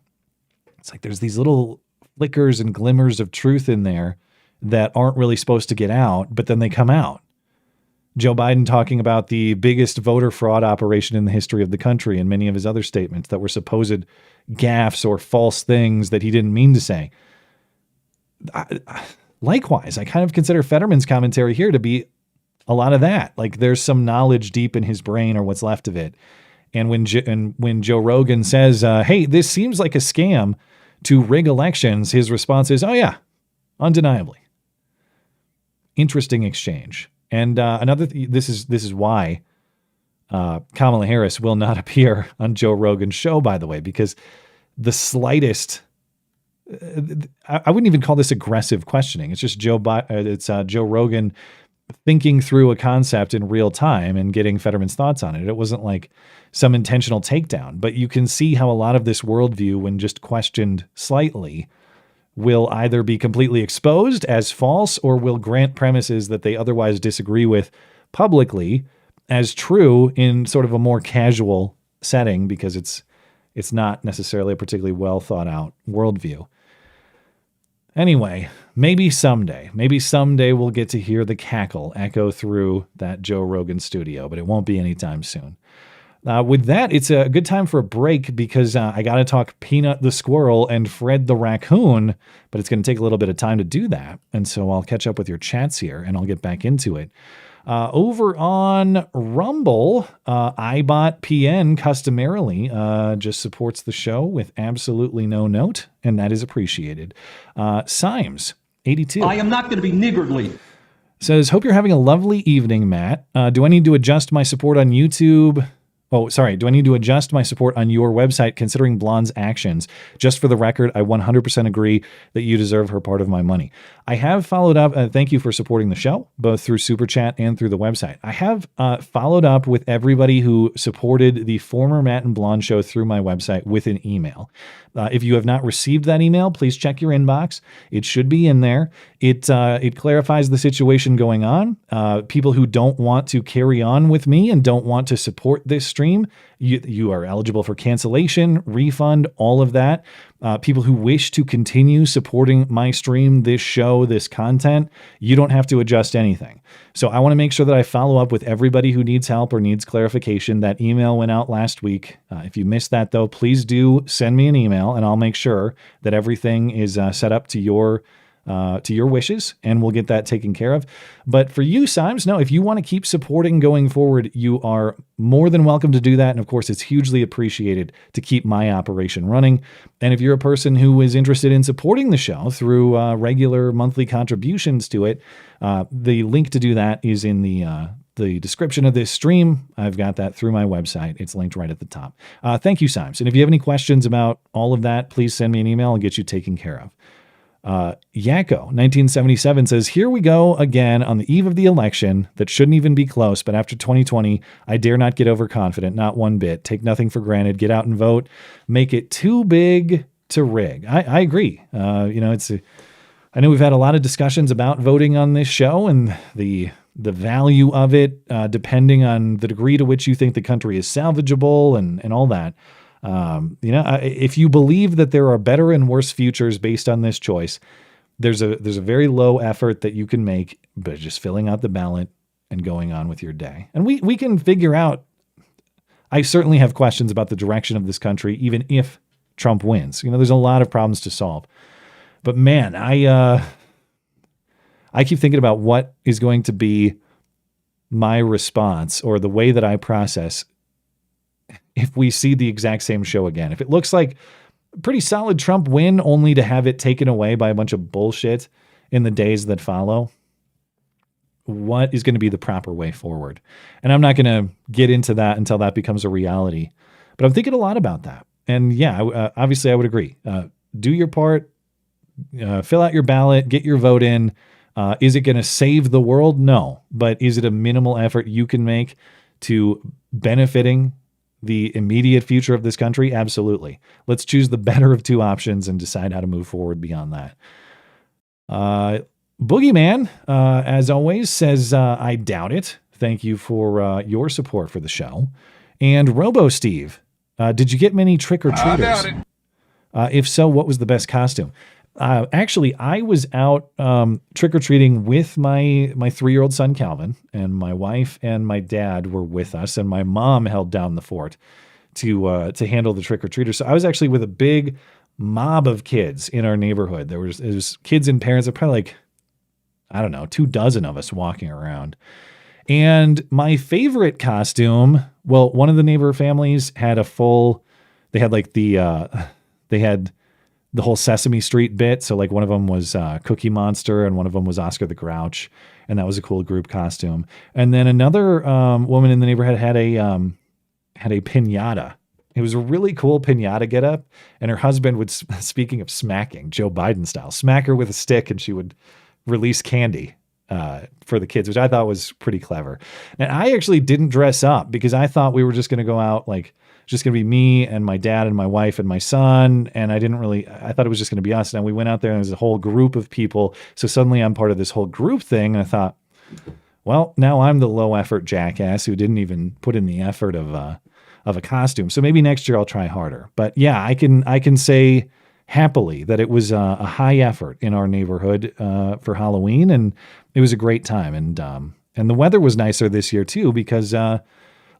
It's like there's these little flickers and glimmers of truth in there that aren't really supposed to get out, but then they come out. Joe Biden talking about the biggest voter fraud operation in the history of the country and many of his other statements that were supposed gaffes or false things that he didn't mean to say. Likewise, I kind of consider Fetterman's commentary here to be a lot of that. Like there's some knowledge deep in his brain or what's left of it. And when Joe Rogan says, hey, this seems like a scam to rig elections, his response is, oh yeah, undeniably. Interesting exchange. And this is why Kamala Harris will not appear on Joe Rogan's show, by the way, because the slightest, I wouldn't even call this aggressive questioning. It's just Joe Rogan thinking through a concept in real time and getting Fetterman's thoughts on it. It wasn't like some intentional takedown, but you can see how a lot of this worldview, when just questioned slightly, will either be completely exposed as false or will grant premises that they otherwise disagree with publicly as true in sort of a more casual setting because it's not necessarily a particularly well thought out worldview. Anyway, maybe someday we'll get to hear the cackle echo through that Joe Rogan studio, but it won't be anytime soon. With that, it's a good time for a break because I got to talk Peanut the Squirrel and Fred the Raccoon, but it's going to take a little bit of time to do that. And so I'll catch up with your chats here and I'll get back into it. Over on Rumble, iBotPN customarily just supports the show with absolutely no note, and that is appreciated. Symes, 82. I am not going to be niggardly. Says, hope you're having a lovely evening, Matt. Do I need to adjust my support on YouTube? Oh, sorry. Do I need to adjust my support on your website considering Blonde's actions? Just for the record, I 100% agree that you deserve her part of my money. I have followed up. Thank you for supporting the show, both through Super Chat and through the website. I have followed up with everybody who supported the former Matt and Blonde show through my website with an email. If you have not received that email, please check your inbox. It should be in there. It clarifies the situation going on. People who don't want to carry on with me and don't want to support this stream, you are eligible for cancellation, refund, all of that. People who wish to continue supporting my stream, this show, this content, you don't have to adjust anything. So I want to make sure that I follow up with everybody who needs help or needs clarification. That email went out last week. If you missed that, though, please do send me an email, and I'll make sure that everything is set up to your wishes, and we'll get that taken care of. But for you, Symes, no, if you want to keep supporting going forward, you are more than welcome to do that. And of course, it's hugely appreciated to keep my operation running. And if you're a person who is interested in supporting the show through regular monthly contributions to it, the link to do that is in the description of this stream. I've got that through my website. It's linked right at the top. Thank you, Symes. And if you have any questions about all of that, please send me an email and get you taken care of. Yakko 1977 says, here we go again on the eve of the election that shouldn't even be close, but after 2020 I dare not get overconfident, not one bit. Take nothing for granted, get out and vote, make it too big to rig. I agree. I know we've had a lot of discussions about voting on this show and the value of it, depending on the degree to which you think the country is salvageable and all that. If you believe that there are better and worse futures based on this choice, there's a very low effort that you can make, but just filling out the ballot and going on with your day. And we can figure out, I certainly have questions about the direction of this country, even if Trump wins. There's a lot of problems to solve, but man, I keep thinking about what is going to be my response or the way that I process if we see the exact same show again. If it looks like a pretty solid Trump win only to have it taken away by a bunch of bullshit in the days that follow, what is going to be the proper way forward? And I'm not going to get into that until that becomes a reality, but I'm thinking a lot about that. And yeah, obviously I would agree. Do your part, fill out your ballot, get your vote in. Is it going to save the world? No. But is it a minimal effort you can make to benefiting the immediate future of this country? Absolutely. Let's choose the better of two options and decide how to move forward beyond that. Boogeyman, as always, says, I doubt it. Thank you for your support for the show. And Robo Steve, did you get many trick-or-treaters? I doubt it. If so, what was the best costume? Actually, I was out trick-or-treating with my 3-year-old son, Calvin, and my wife and my dad were with us, and my mom held down the fort to handle the trick-or-treaters. So I was actually with a big mob of kids in our neighborhood. It was kids and parents, probably 24 of us walking around. And my favorite costume, well, one of the neighbor families had they had the whole Sesame Street bit. So one of them was Cookie Monster and one of them was Oscar the Grouch. And that was a cool group costume. And then another woman in the neighborhood had a piñata. It was a really cool piñata getup. And her husband would, speaking of smacking, Joe Biden style, smack her with a stick and she would release candy for the kids, which I thought was pretty clever. And I actually didn't dress up because I thought we were just going to go out just going to be me and my dad and my wife and my son. And I thought it was just going to be us. And we went out there and there was a whole group of people. So suddenly I'm part of this whole group thing. And I thought, well, now I'm the low effort jackass who didn't even put in the effort of a costume. So maybe next year I'll try harder. But yeah, I can say happily that it was a high effort in our neighborhood for Halloween. And it was a great time. And the weather was nicer this year too, because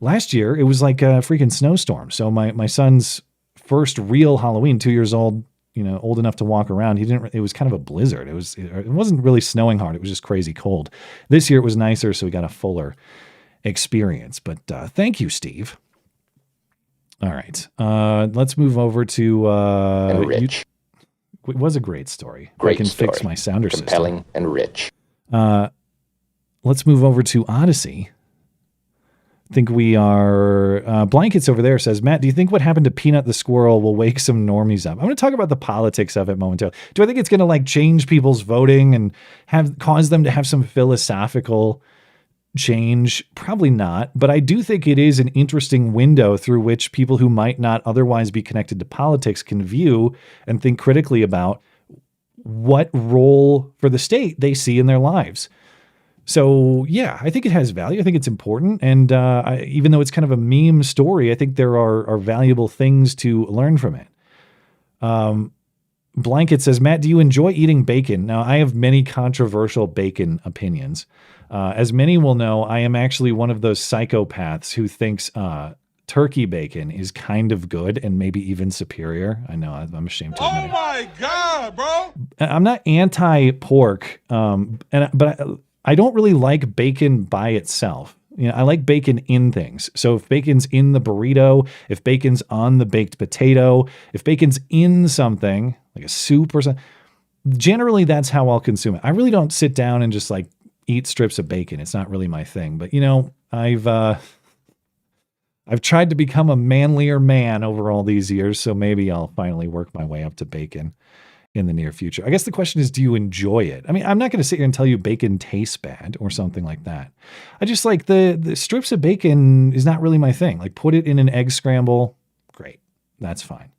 last year, it was like a freaking snowstorm. So my son's first real Halloween, 2 years old, old enough to walk around, it was kind of a blizzard. It wasn't really snowing hard. It was just crazy cold. This year it was nicer, so we got a fuller experience. But thank you, Steve. All right. Let's move over to... and rich. It was a great story. Great I can story. fix my sounder Compelling system. and rich. Let's move over to Odyssey. think we are, Blankets over there says, Matt, do you think what happened to Peanut the Squirrel will wake some normies up? I'm going to talk about the politics of it momentarily. Do I think it's going to like change people's voting and cause them to have some philosophical change? Probably not, but I do think it is an interesting window through which people who might not otherwise be connected to politics can view and think critically about what role for the state they see in their lives. So yeah, I think it has value. I think it's important. And even though it's kind of a meme story, I think there are valuable things to learn from it. Blanket says, Matt, do you enjoy eating bacon? Now, I have many controversial bacon opinions. As many will know, I am actually one of those psychopaths who thinks turkey bacon is kind of good and maybe even superior. I know, I'm ashamed to admit it. Oh my God, bro. I'm not anti-pork, but I don't really like bacon by itself. You know, I like bacon in things. So if bacon's in the burrito, if bacon's on the baked potato, if bacon's in something like a soup or something, generally that's how I'll consume it. I really don't sit down and just like eat strips of bacon. It's not really my thing. But you know, I've tried to become a manlier man over all these years, so maybe I'll finally work my way up to bacon in the near future. I guess the question is, do you enjoy it? I mean, I'm not going to sit here and tell you bacon tastes bad or something like that. I just like the strips of bacon is not really my thing. Like put it in an egg scramble. Great. That's fine.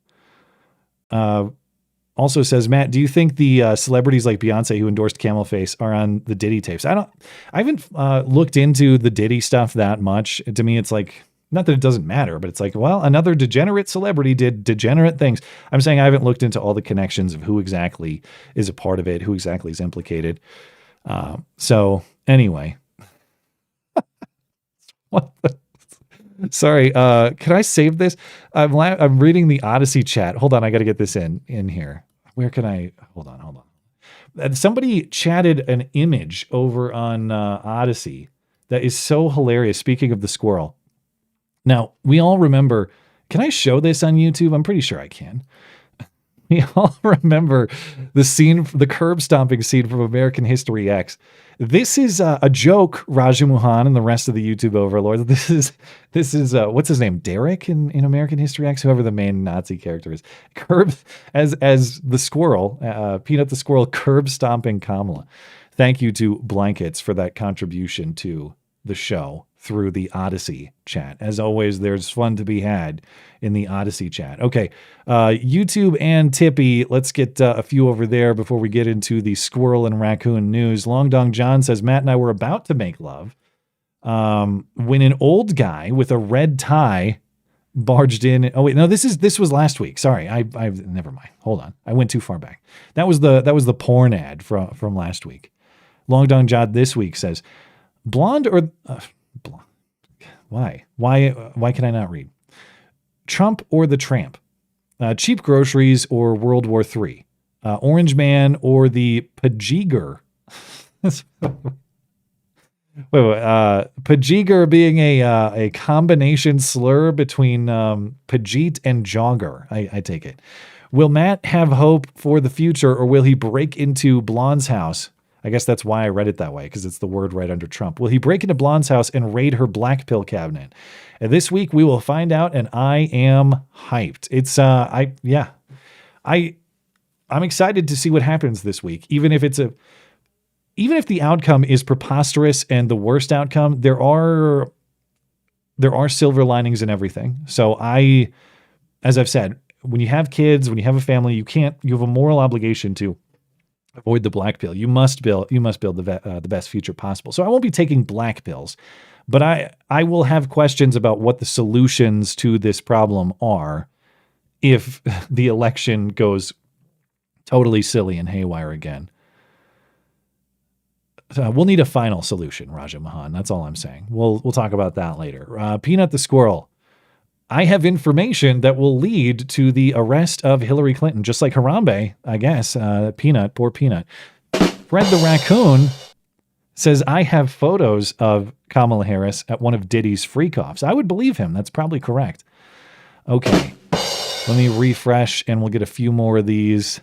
Also says, Matt, do you think the celebrities like Beyonce who endorsed Camel Face are on the Diddy tapes? I haven't looked into the Diddy stuff that much. To me, it's like, not that it doesn't matter, but it's like, well, another degenerate celebrity did degenerate things. I'm saying I haven't looked into all the connections of who exactly is a part of it, who exactly is implicated. So anyway, sorry. Can I save this? I'm reading the Odyssey chat. Hold on. I got to get this in here. Where can I, hold on. Somebody chatted an image over on Odyssey that is so hilarious. Speaking of the squirrel. Now, we all remember, can I show this on YouTube? I'm pretty sure I can. We all remember the scene, the curb stomping scene from American History X. This is a joke, Raja Mohan and the rest of the YouTube overlords. This is what's his name? Derek in American History X, whoever the main Nazi character is. Curb, as the squirrel, Peanut the Squirrel, curb stomping Kamala. Thank you to Blankets for that contribution to the show through the Odyssey chat. As always, there's fun to be had in the Odyssey chat. Okay, YouTube and Tippy, let's get a few over there before we get into the squirrel and raccoon news. Long Dong John says, Matt and I were about to make love when an old guy with a red tie barged in. Oh wait, no, this was last week. Sorry, I never mind. Hold on, I went too far back. That was the porn ad from last week. Long Dong John this week says, blonde or why can I not read? Trump or the tramp? Cheap groceries or World War III? Orange Man or the Pajiger? Pajiger being a combination slur between Pajit and jogger. I take it. Will Matt have hope for the future, or will he break into Blonde's house? I guess that's why I read it that way, because it's the word right under Trump. Will he break into Blonde's house and raid her black pill cabinet? And this week we will find out, and I am hyped. It's I'm excited to see what happens this week. Even if the outcome is preposterous and the worst outcome, there are silver linings in everything. So as I've said, when you have kids, when you have a family, you have a moral obligation to avoid the black pill. You must build the best future possible. So I won't be taking black pills, but I will have questions about what the solutions to this problem are if the election goes totally silly and haywire again. So we'll need a final solution, Raja Mahan. That's all I'm saying. We'll talk about that later. Peanut the Squirrel. I have information that will lead to the arrest of Hillary Clinton, just like Harambe, I guess. Peanut, poor Peanut. Fred the Raccoon says, I have photos of Kamala Harris at one of Diddy's freak-offs. I would believe him. That's probably correct. Okay. Let me refresh, and we'll get a few more of these.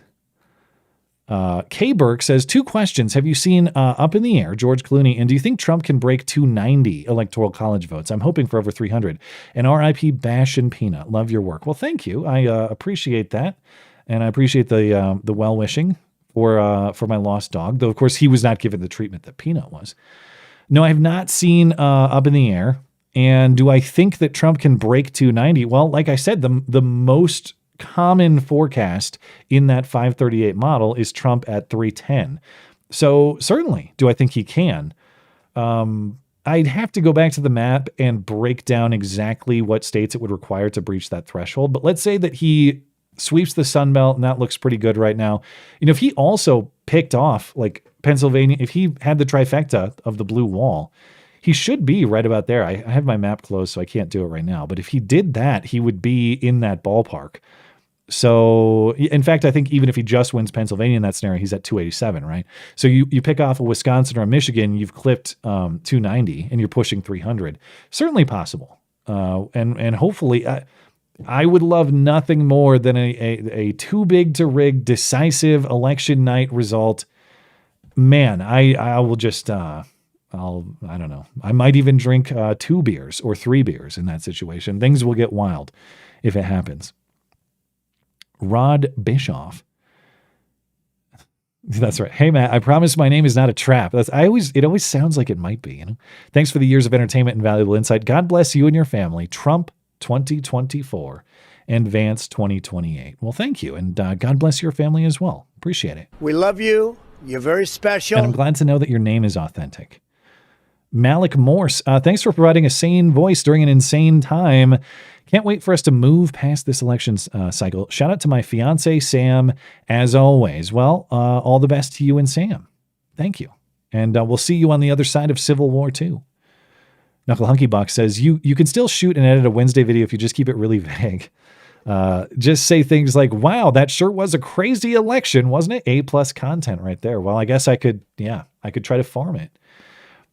K. Burke says, 2 questions. Have you seen Up in the Air, George Clooney, and do you think Trump can break 290 electoral college votes? I'm hoping for over 300. And RIP Bash and Peanut. Love your work. Well, thank you. I appreciate that. And I appreciate the well-wishing for my lost dog, though, of course, he was not given the treatment that Peanut was. No, I have not seen Up in the Air. And do I think that Trump can break 290? Well, like I said, the most common forecast in that 538 model is Trump at 310. So certainly, do I think he can? I'd have to go back to the map and break down exactly what states it would require to breach that threshold. But let's say that he sweeps the Sun Belt, and that looks pretty good right now. If he also picked off like Pennsylvania, if he had the trifecta of the blue wall, he should be right about there. I have my map closed, so I can't do it right now. But if he did that, he would be in that ballpark. So, in fact, I think even if he just wins Pennsylvania in that scenario, he's at 287, right? So you pick off a Wisconsin or a Michigan, you've clipped 290, and you're pushing 300. Certainly possible. And hopefully, I would love nothing more than a too big to rig decisive election night result. Man, I will just, I don't know. I might even drink 2 beers or 3 beers in that situation. Things will get wild if it happens. Rod Bischoff. That's right. Hey, Matt, I promise my name is not a trap. It always sounds like it might be, Thanks for the years of entertainment and valuable insight. God bless you and your family. Trump 2024 and Vance 2028. Well, thank you. And God bless your family as well. Appreciate it. We love you. You're very special. And I'm glad to know that your name is authentic. Malik Morse, thanks for providing a sane voice during an insane time. Can't wait for us to move past this election cycle. Shout out to my fiance, Sam, as always. Well, all the best to you and Sam. Thank you. And we'll see you on the other side of Civil War too. Knuckle Hunky Box says, you can still shoot and edit a Wednesday video if you just keep it really vague. Just say things like, wow, that sure was a crazy election, wasn't it? A+ content right there. Well, I guess I could try to farm it.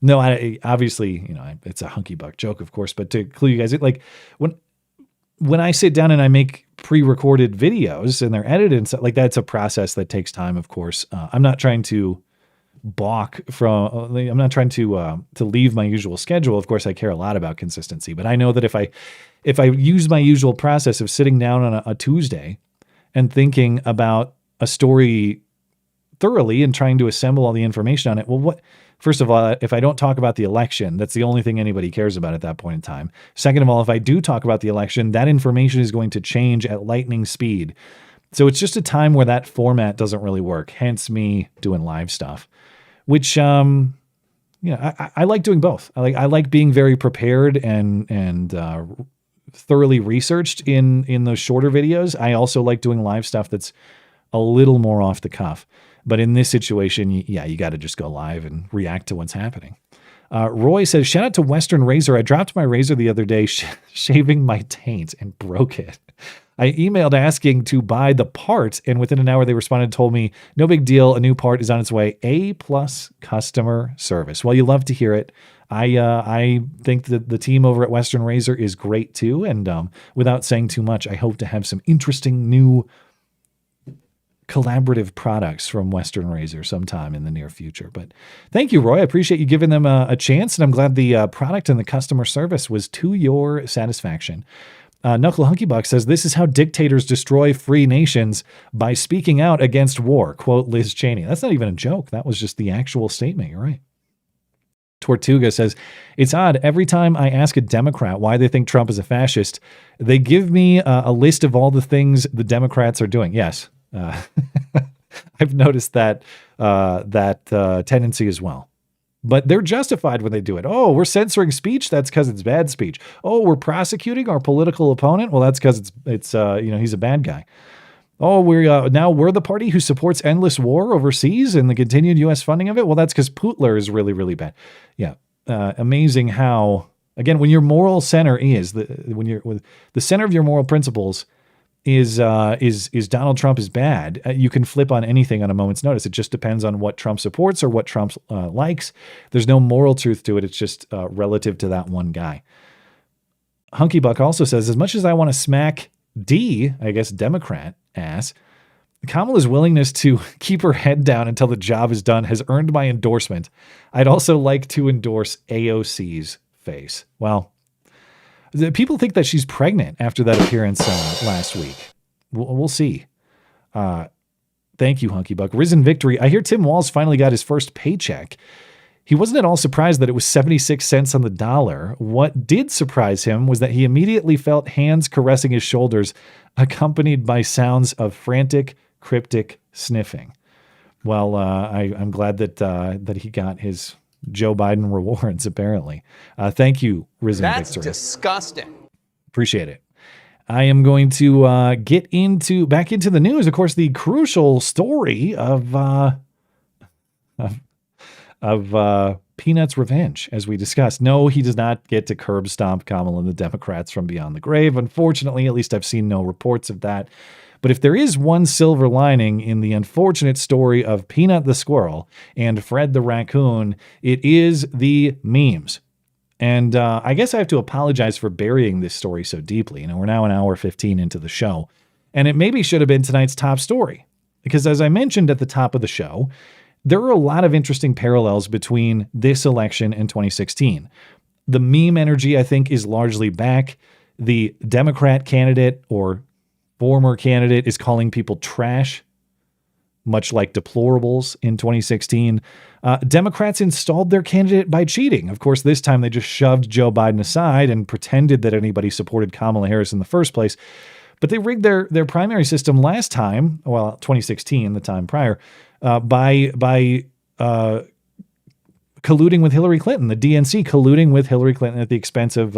No, I obviously, it's a Hunky Buck joke, of course, but to clue you guys in, like when I sit down and I make pre-recorded videos and they're edited and stuff, like that's a process that takes time, of course. I'm not trying to I'm not trying to leave my usual schedule. Of course, I care a lot about consistency, but I know that if I use my usual process of sitting down on a Tuesday and thinking about a story thoroughly and trying to assemble all the information on it, well, first of all, if I don't talk about the election, that's the only thing anybody cares about at that point in time. Second of all, if I do talk about the election, that information is going to change at lightning speed. So it's just a time where that format doesn't really work. Hence me doing live stuff, which, I like doing both. I like being very prepared and thoroughly researched in those shorter videos. I also like doing live stuff that's a little more off the cuff. But in this situation, you got to just go live and react to what's happening. Roy says, shout out to Western Razor. I dropped my razor the other day shaving my taint and broke it. I emailed asking to buy the part, and within an hour they responded and told me, no big deal, a new part is on its way. A+ customer service. Well, you love to hear it. I think that the team over at Western Razor is great too, and without saying too much, I hope to have some interesting new collaborative products from Western Razor sometime in the near future. But thank you, Roy. I appreciate you giving them a chance, and I'm glad the product and the customer service was to your satisfaction. Knuckle Hunky Buck says, this is how dictators destroy free nations, by speaking out against war. Quote Liz Cheney. That's not even a joke. That was just the actual statement. You're right. Tortuga says, it's odd. Every time I ask a Democrat why they think Trump is a fascist, they give me a list of all the things the Democrats are doing. Yes. I've noticed that tendency as well. But they're justified when they do it. Oh, we're censoring speech. That's because it's bad speech. Oh, we're prosecuting our political opponent. Well, that's because it's he's a bad guy. Oh, we're the party who supports endless war overseas and the continued U.S. funding of it. Well, that's because Putler is really, really bad. Yeah, amazing how, again, when your moral center when the center of your moral principles is Donald Trump is bad, you can flip on anything on a moment's notice. It just depends on what Trump supports or what Trump likes. There's no moral truth to it. It's just relative to that one guy. Hunky Buck also says, as much as I want to smack Democrat ass, Kamala's willingness to keep her head down until the job is done has earned my endorsement. I'd also like to endorse AOC's face. Well, people think that she's pregnant after that appearance last week. We'll see. Thank you, Hunky Buck. Risen Victory. I hear Tim Walz finally got his first paycheck. He wasn't at all surprised that it was 76 cents on the dollar. What did surprise him was that he immediately felt hands caressing his shoulders, accompanied by sounds of frantic, cryptic sniffing. Well, I'm glad that he got his Joe Biden rewards, apparently. Thank you, Risen Victory. That's disgusting. Appreciate it. I am going to get back into the news. Of course, the crucial story of Peanut's revenge, as we discussed. No, he does not get to curb stomp Kamala and the Democrats from beyond the grave. Unfortunately, at least I've seen no reports of that. But if there is one silver lining in the unfortunate story of Peanut the Squirrel and Fred the Raccoon, it is the memes. And I guess I have to apologize for burying this story so deeply. You know, we're now an hour 15 into the show, and it maybe should have been tonight's top story. Because as I mentioned at the top of the show, there are a lot of interesting parallels between this election and 2016. The meme energy, I think, is largely back. The Democrat candidate or former candidate is calling people trash, much like deplorables in 2016. Democrats installed their candidate by cheating. Of course, this time they just shoved Joe Biden aside and pretended that anybody supported Kamala Harris in the first place. But they rigged their primary system last time, well, 2016, the time prior, by colluding with Hillary Clinton, the DNC colluding with Hillary Clinton at the expense of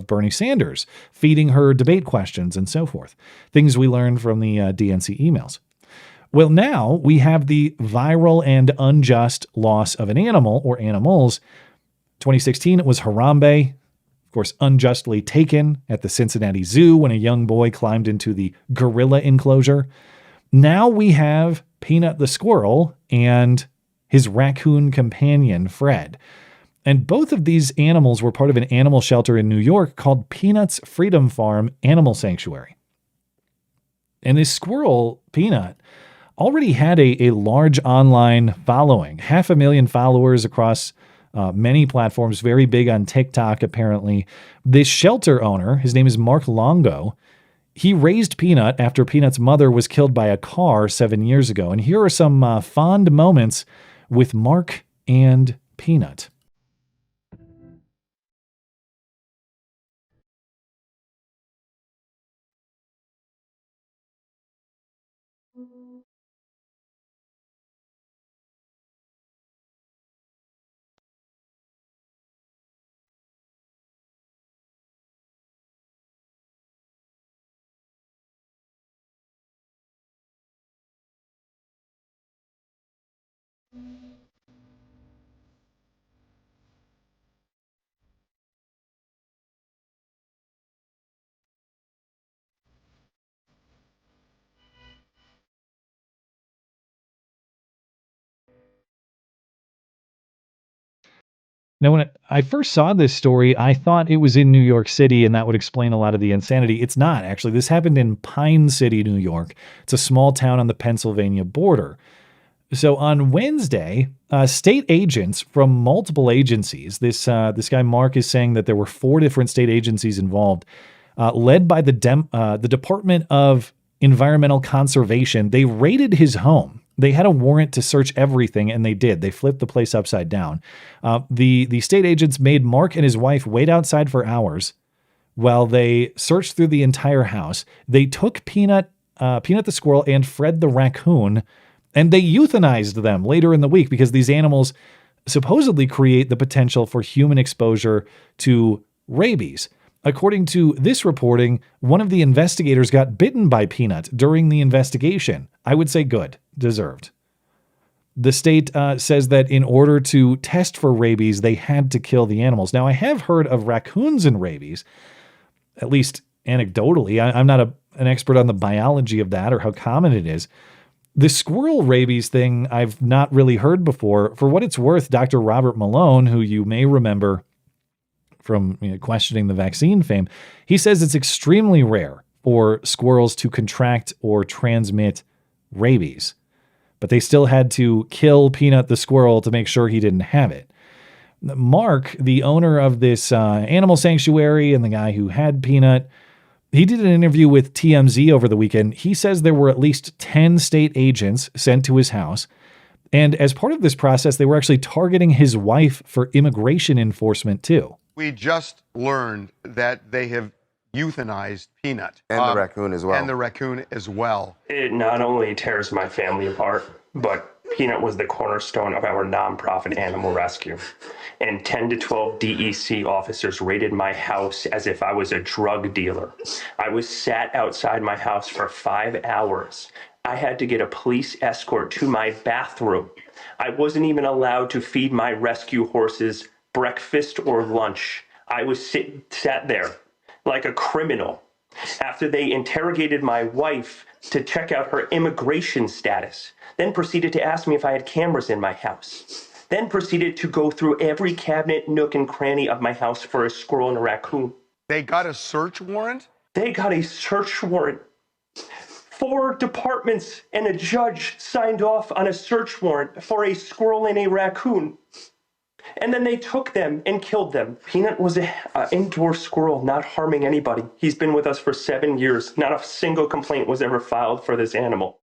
Bernie Sanders, feeding her debate questions and so forth. Things we learned from the DNC emails. Well, now we have the viral and unjust loss of an animal or animals. 2016, it was Harambe, of course, unjustly taken at the Cincinnati Zoo when a young boy climbed into the gorilla enclosure. Now we have Peanut the Squirrel and his raccoon companion, Fred. And both of these animals were part of an animal shelter in New York called Peanut's Freedom Farm Animal Sanctuary. And this squirrel, Peanut, already had a large online following, 500,000 followers across many platforms, very big on TikTok, apparently. This shelter owner, his name is Mark Longo, he raised Peanut after Peanut's mother was killed by a car 7 years ago. And here are some fond moments with Mark and Peanut. Now, when I first saw this story, I thought it was in New York City, and that would explain a lot of the insanity. It's not, actually. This happened in Pine City, New York. It's a small town on the Pennsylvania border. So on Wednesday, state agents from multiple agencies, this guy Mark is saying that there were 4 different state agencies involved, led by the Department of Environmental Conservation. They raided his home. They had a warrant to search everything, and they did. They flipped the place upside down. The state agents made Mark and his wife wait outside for hours while they searched through the entire house. They took Peanut the Squirrel and Fred the Raccoon, and they euthanized them later in the week because these animals supposedly create the potential for human exposure to rabies. According to this reporting, one of the investigators got bitten by Peanut during the investigation. I would say good, deserved. The state says that in order to test for rabies, they had to kill the animals. Now, I have heard of raccoons and rabies, at least anecdotally. I'm not an expert on the biology of that or how common it is. The squirrel rabies thing I've not really heard before. For what it's worth, Dr. Robert Malone, who you may remember from questioning the vaccine fame, he says it's extremely rare for squirrels to contract or transmit rabies. But they still had to kill Peanut the squirrel to make sure he didn't have it. Mark, the owner of this animal sanctuary and the guy who had Peanut, he did an interview with TMZ over the weekend. He says there were at least 10 state agents sent to his house. And as part of this process, they were actually targeting his wife for immigration enforcement too. We just learned that they have euthanized Peanut. And the raccoon as well. And the raccoon as well. It not only tears my family apart, but Peanut was the cornerstone of our nonprofit animal rescue. And 10 to 12 DEC officers raided my house as if I was a drug dealer. I was sat outside my house for 5 hours. I had to get a police escort to my bathroom. I wasn't even allowed to feed my rescue horses breakfast or lunch. I was sat there like a criminal after they interrogated my wife to check out her immigration status, then proceeded to ask me if I had cameras in my house, then proceeded to go through every cabinet, nook, and cranny of my house for a squirrel and a raccoon. They got a search warrant? They got a search warrant. 4 departments and a judge signed off on a search warrant for a squirrel and a raccoon. And then they took them and killed them. Peanut was an indoor squirrel, not harming anybody. He's been with us for 7 years. Not a single complaint was ever filed for this animal.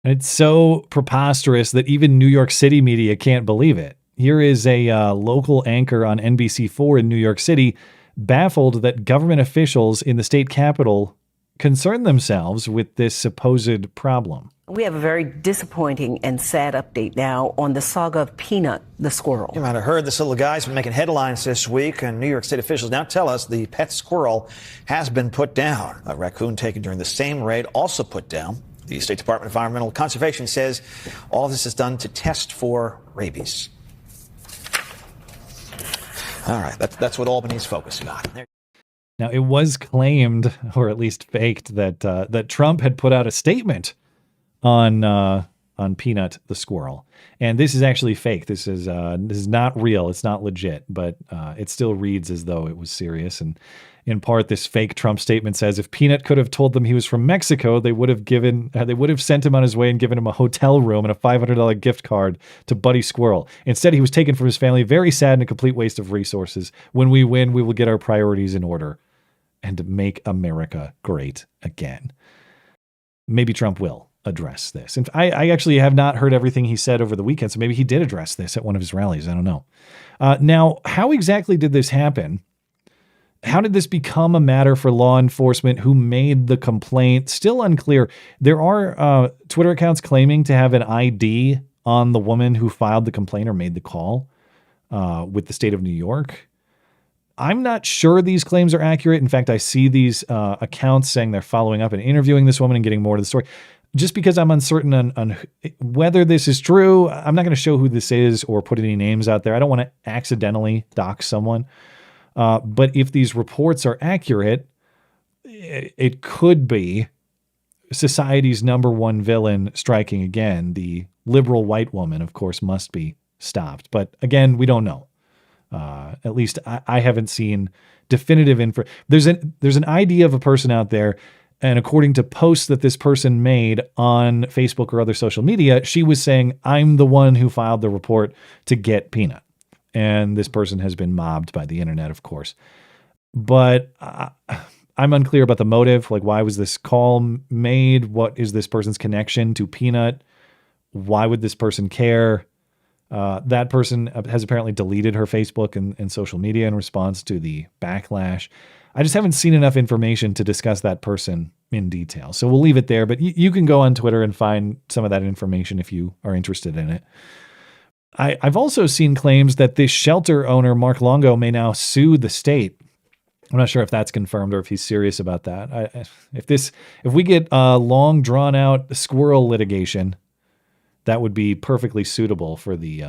It's so preposterous that even New York City media can't believe it. Here is a local anchor on NBC4 in New York City, baffled that government officials in the state capitol concern themselves with this supposed problem. We have a very disappointing and sad update now on the saga of Peanut the squirrel. You might have heard this little guy's been making headlines this week, and New York State officials now tell us the pet squirrel has been put down. A raccoon taken during the same raid also put down. The State Department of Environmental Conservation says all of this is done to test for rabies. All right, that's what Albany's focusing on. Now, it was claimed, or at least faked, that that Trump had put out a statement on Peanut the squirrel, and this is actually fake. This is not real. It's not legit, but it still reads as though it was serious. And in part, this fake Trump statement says if Peanut could have told them he was from Mexico, they would have sent him on his way and given him a hotel room and a $500 gift card to Buddy Squirrel. Instead, he was taken from his family. Very sad and a complete waste of resources. When we win, we will get our priorities in order and make America great again. Maybe Trump will address this. And I actually have not heard everything he said over the weekend, so maybe he did address this at one of his rallies. I don't know. Now, how exactly did this happen? How did this become a matter for law enforcement? Who made the complaint? Still unclear. There are Twitter accounts claiming to have an ID on the woman who filed the complaint or made the call with the state of New York. I'm not sure these claims are accurate. In fact, I see these accounts saying they're following up and interviewing this woman and getting more to the story. Just because I'm uncertain on whether this is true, I'm not going to show who this is or put any names out there. I don't want to accidentally dox someone. But if these reports are accurate, it could be society's number one villain striking again. The liberal white woman, of course, must be stopped. But again, we don't know. At least I haven't seen definitive info. There's an idea of a person out there, and according to posts that this person made on Facebook or other social media, she was saying, I'm the one who filed the report to get Peanut. And this person has been mobbed by the internet, of course. But I'm unclear about the motive. Like, why was this call made? What is this person's connection to Peanut? Why would this person care? That person has apparently deleted her Facebook and social media in response to the backlash. I just haven't seen enough information to discuss that person in detail. So we'll leave it there. But you can go on Twitter and find some of that information if you are interested in it. I've also seen claims that this shelter owner, Mark Longo, may now sue the state. I'm not sure if that's confirmed or if he's serious about that. If we get a long, drawn-out squirrel litigation, that would be perfectly suitable for the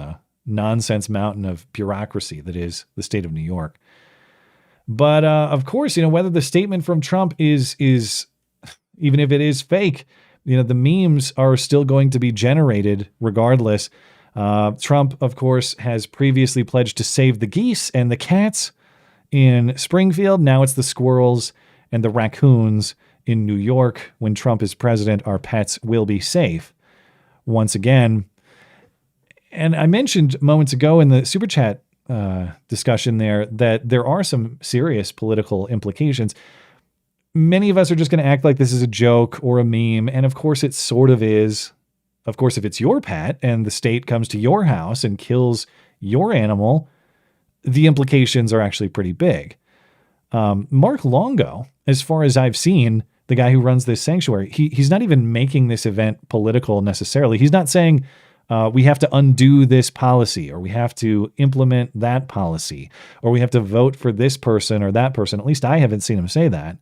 nonsense mountain of bureaucracy that is the state of New York. But of course, whether the statement from Trump is even if it is fake, the memes are still going to be generated regardless. Trump, of course, has previously pledged to save the geese and the cats in Springfield. Now it's the squirrels and the raccoons in New York, when Trump is president, our pets will be safe once again. And I mentioned moments ago in the Super Chat discussion there that there are some serious political implications. Many of us are just going to act like this is a joke or a meme. And of course it sort of is. Of course, if it's your pet and the state comes to your house and kills your animal, the implications are actually pretty big. Mark Longo, as far as I've seen, the guy who runs this sanctuary, he's not even making this event political necessarily. He's not saying we have to undo this policy, or we have to implement that policy, or we have to vote for this person or that person. At least I haven't seen him say that.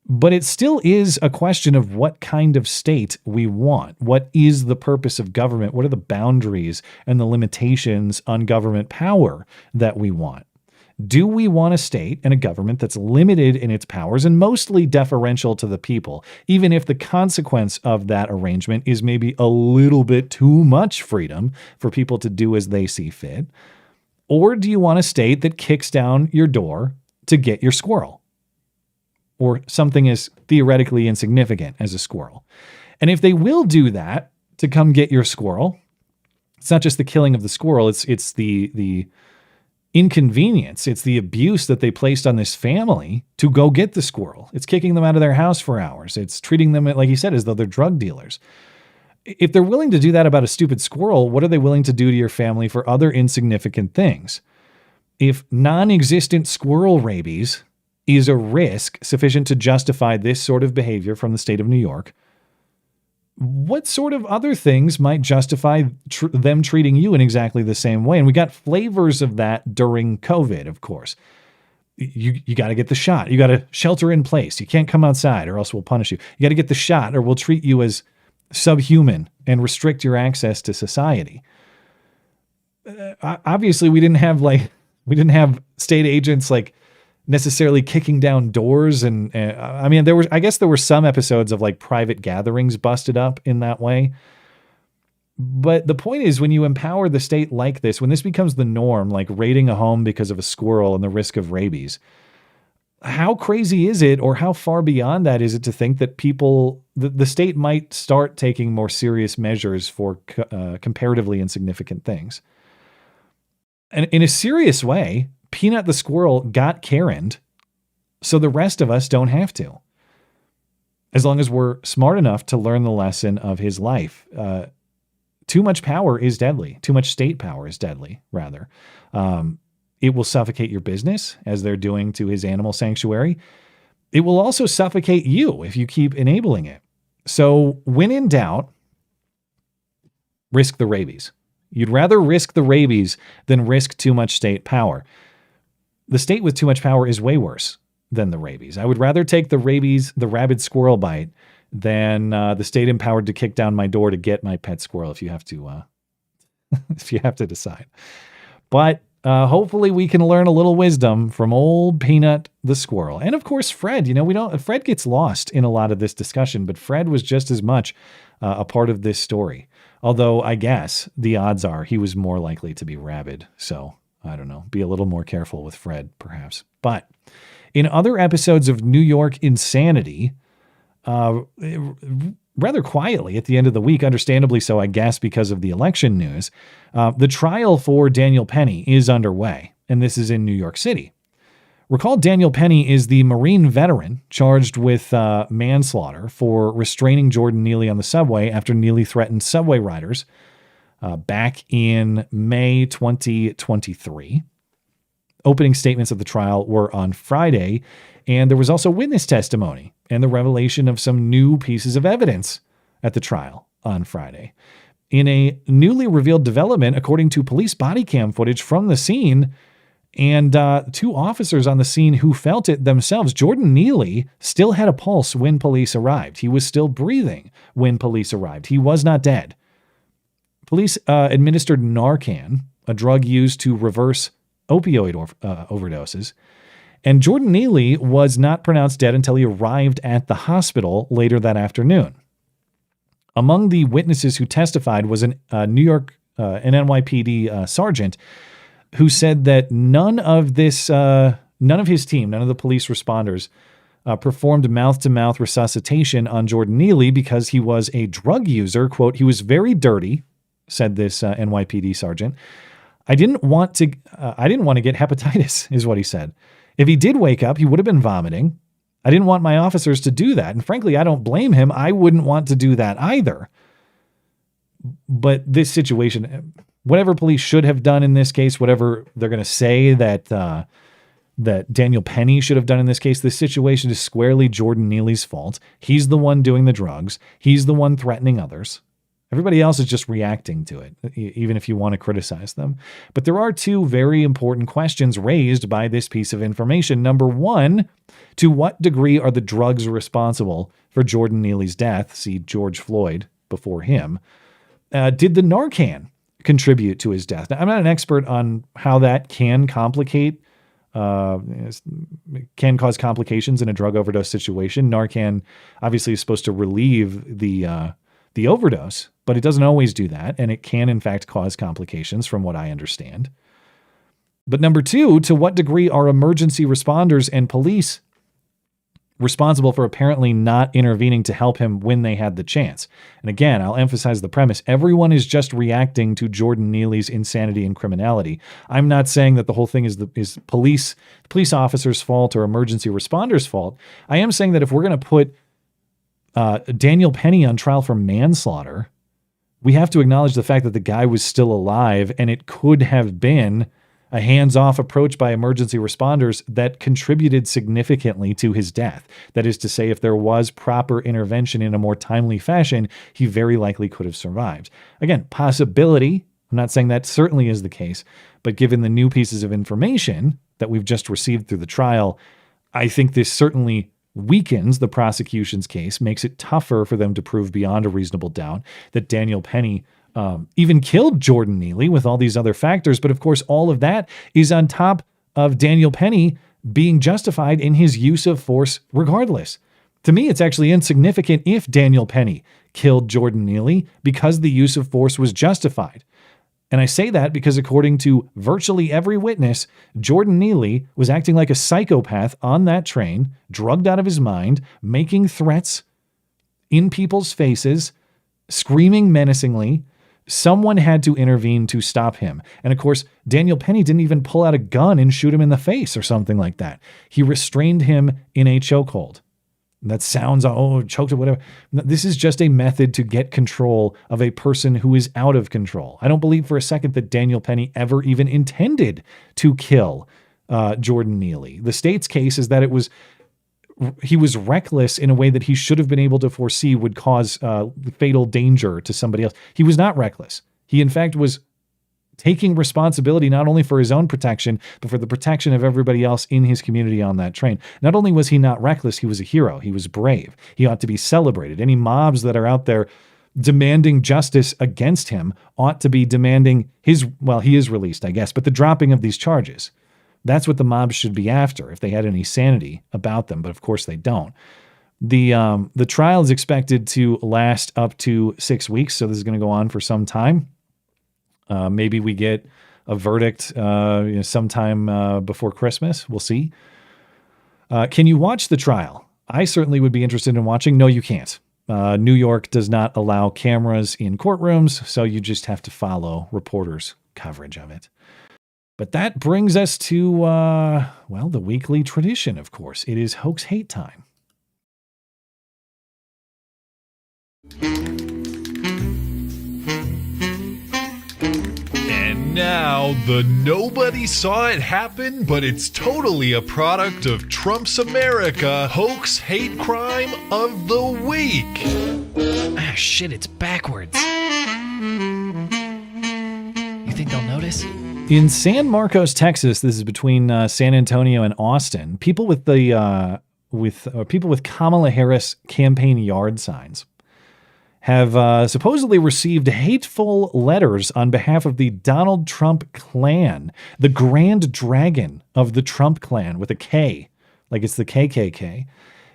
But it still is a question of what kind of state we want. What is the purpose of government? What are the boundaries and the limitations on government power that we want? Do we want a state and a government that's limited in its powers and mostly deferential to the people, even if the consequence of that arrangement is maybe a little bit too much freedom for people to do as they see fit? Or do you want a state that kicks down your door to get your squirrel? Or something as theoretically insignificant as a squirrel? And if they will do that to come get your squirrel, it's not just the killing of the squirrel, it's the inconvenience, it's the abuse that they placed on this family to go get the squirrel. It's kicking them out of their house for hours. It's treating them, like he said, as though they're drug dealers. If they're willing to do that about a stupid squirrel, what are they willing to do to your family for other insignificant things? If non-existent squirrel rabies is a risk sufficient to justify this sort of behavior from the state of New York, what sort of other things might justify them treating you in exactly the same way? And we got flavors of that during COVID, of course. You got to get the shot. You got to shelter in place. You can't come outside or else we'll punish you. You got to get the shot or we'll treat you as subhuman and restrict your access to society. Obviously, we didn't have state agents like necessarily kicking down doors. And I mean, I guess there were some episodes of like private gatherings busted up in that way. But the point is, when you empower the state like this, when this becomes the norm, like raiding a home because of a squirrel and the risk of rabies, how crazy is it, or how far beyond that is it to think that the state might start taking more serious measures for comparatively insignificant things? And in a serious way, Peanut the squirrel got Karen'd, so the rest of us don't have to. As long as we're smart enough to learn the lesson of his life. Too much power is deadly. Too much state power is deadly, rather. It will suffocate your business, as they're doing to his animal sanctuary. It will also suffocate you if you keep enabling it. So when in doubt, risk the rabies. You'd rather risk the rabies than risk too much state power. The state with too much power is way worse than the rabies. I would rather take the rabid squirrel bite, than the state empowered to kick down my door to get my pet squirrel, if you have to, if you have to decide. But hopefully we can learn a little wisdom from old Peanut the squirrel. And of course, Fred, Fred gets lost in a lot of this discussion, but Fred was just as much a part of this story. Although I guess the odds are he was more likely to be rabid. So I don't know, be a little more careful with Fred, perhaps. But in other episodes of New York Insanity, rather quietly at the end of the week, understandably so, I guess, because of the election news, the trial for Daniel Penny is underway, and this is in New York City. Recall, Daniel Penny is the Marine veteran charged with manslaughter for restraining Jordan Neely on the subway after Neely threatened subway riders back in May 2023. Opening statements of the trial were on Friday, and there was also witness testimony and the revelation of some new pieces of evidence at the trial on Friday. In a newly revealed development, according to police body cam footage from the scene and two officers on the scene who felt it themselves, Jordan Neely still had a pulse when police arrived. He was still breathing when police arrived. He was not dead. Police administered Narcan, a drug used to reverse opioid overdoses, and Jordan Neely was not pronounced dead until he arrived at the hospital later that afternoon. Among the witnesses who testified was an NYPD sergeant who said that none of his team, none of the police responders, performed mouth-to-mouth resuscitation on Jordan Neely because he was a drug user. Quote, he was very dirty, said this NYPD sergeant. I didn't want to get hepatitis, is what he said. If he did wake up, he would have been vomiting. I didn't want my officers to do that. And frankly, I don't blame him. I wouldn't want to do that either. But this situation, whatever police should have done in this case, whatever they're going to say that Daniel Penny should have done in this case, this situation is squarely Jordan Neely's fault. He's the one doing the drugs. He's the one threatening others. Everybody else is just reacting to it, even if you want to criticize them. But there are two very important questions raised by this piece of information. Number one, to what degree are the drugs responsible for Jordan Neely's death? See George Floyd before him. Did the Narcan contribute to his death? Now, I'm not an expert on how that can complicate, can cause complications in a drug overdose situation. Narcan obviously is supposed to relieve the overdose, but it doesn't always do that, and it can, in fact, cause complications from what I understand. But number two, to what degree are emergency responders and police responsible for apparently not intervening to help him when they had the chance? And again, I'll emphasize the premise. Everyone is just reacting to Jordan Neely's insanity and criminality. I'm not saying that the whole thing is police officers' fault or emergency responders' fault. I am saying that if we're going to put Daniel Penny on trial for manslaughter, we have to acknowledge the fact that the guy was still alive, and it could have been a hands-off approach by emergency responders that contributed significantly to his death. That is to say, if there was proper intervention in a more timely fashion, he very likely could have survived. Again, possibility. I'm not saying that certainly is the case, but given the new pieces of information that we've just received through the trial, I think this certainly weakens the prosecution's case, makes it tougher for them to prove beyond a reasonable doubt that Daniel Penny even killed Jordan Neely with all these other factors. But of course, all of that is on top of Daniel Penny being justified in his use of force regardless. To me, it's actually insignificant if Daniel Penny killed Jordan Neely because the use of force was justified. And I say that because according to virtually every witness, Jordan Neely was acting like a psychopath on that train, drugged out of his mind, making threats in people's faces, screaming menacingly. Someone had to intervene to stop him. And of course, Daniel Penny didn't even pull out a gun and shoot him in the face or something like that. He restrained him in a chokehold. That sounds, choked or whatever. This is just a method to get control of a person who is out of control. I don't believe for a second that Daniel Penny ever even intended to kill Jordan Neely. The state's case is that he was reckless in a way that he should have been able to foresee would cause fatal danger to somebody else. He was not reckless. He, in fact, was taking responsibility not only for his own protection, but for the protection of everybody else in his community on that train. Not only was he not reckless, he was a hero. He was brave. He ought to be celebrated. Any mobs that are out there demanding justice against him ought to be demanding he is released, I guess, but the dropping of these charges. That's what the mobs should be after if they had any sanity about them, but of course they don't. The trial is expected to last up to 6 weeks, so this is going to go on for some time. Maybe we get a verdict sometime before Christmas. We'll see. Can you watch the trial? I certainly would be interested in watching. No, you can't. New York does not allow cameras in courtrooms, so you just have to follow reporters' coverage of it. But that brings us to, the weekly tradition, of course. It is Hoax Hate Time. And now, the nobody saw it happen, but it's totally a product of Trump's America hoax hate crime of the week. Ah, shit, it's backwards. You think they'll notice? In San Marcos, Texas, this is between San Antonio and Austin, people with Kamala Harris campaign yard signs have supposedly received hateful letters on behalf of the Donald Trump Klan, the Grand Dragon of the Trump Klan with a K, like it's the KKK,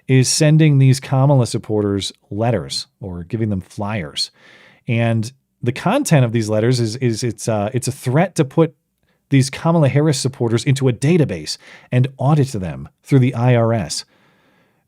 is sending these Kamala supporters letters or giving them flyers. And the content of these letters is it's a threat to put these Kamala Harris supporters into a database and audit them through the IRS.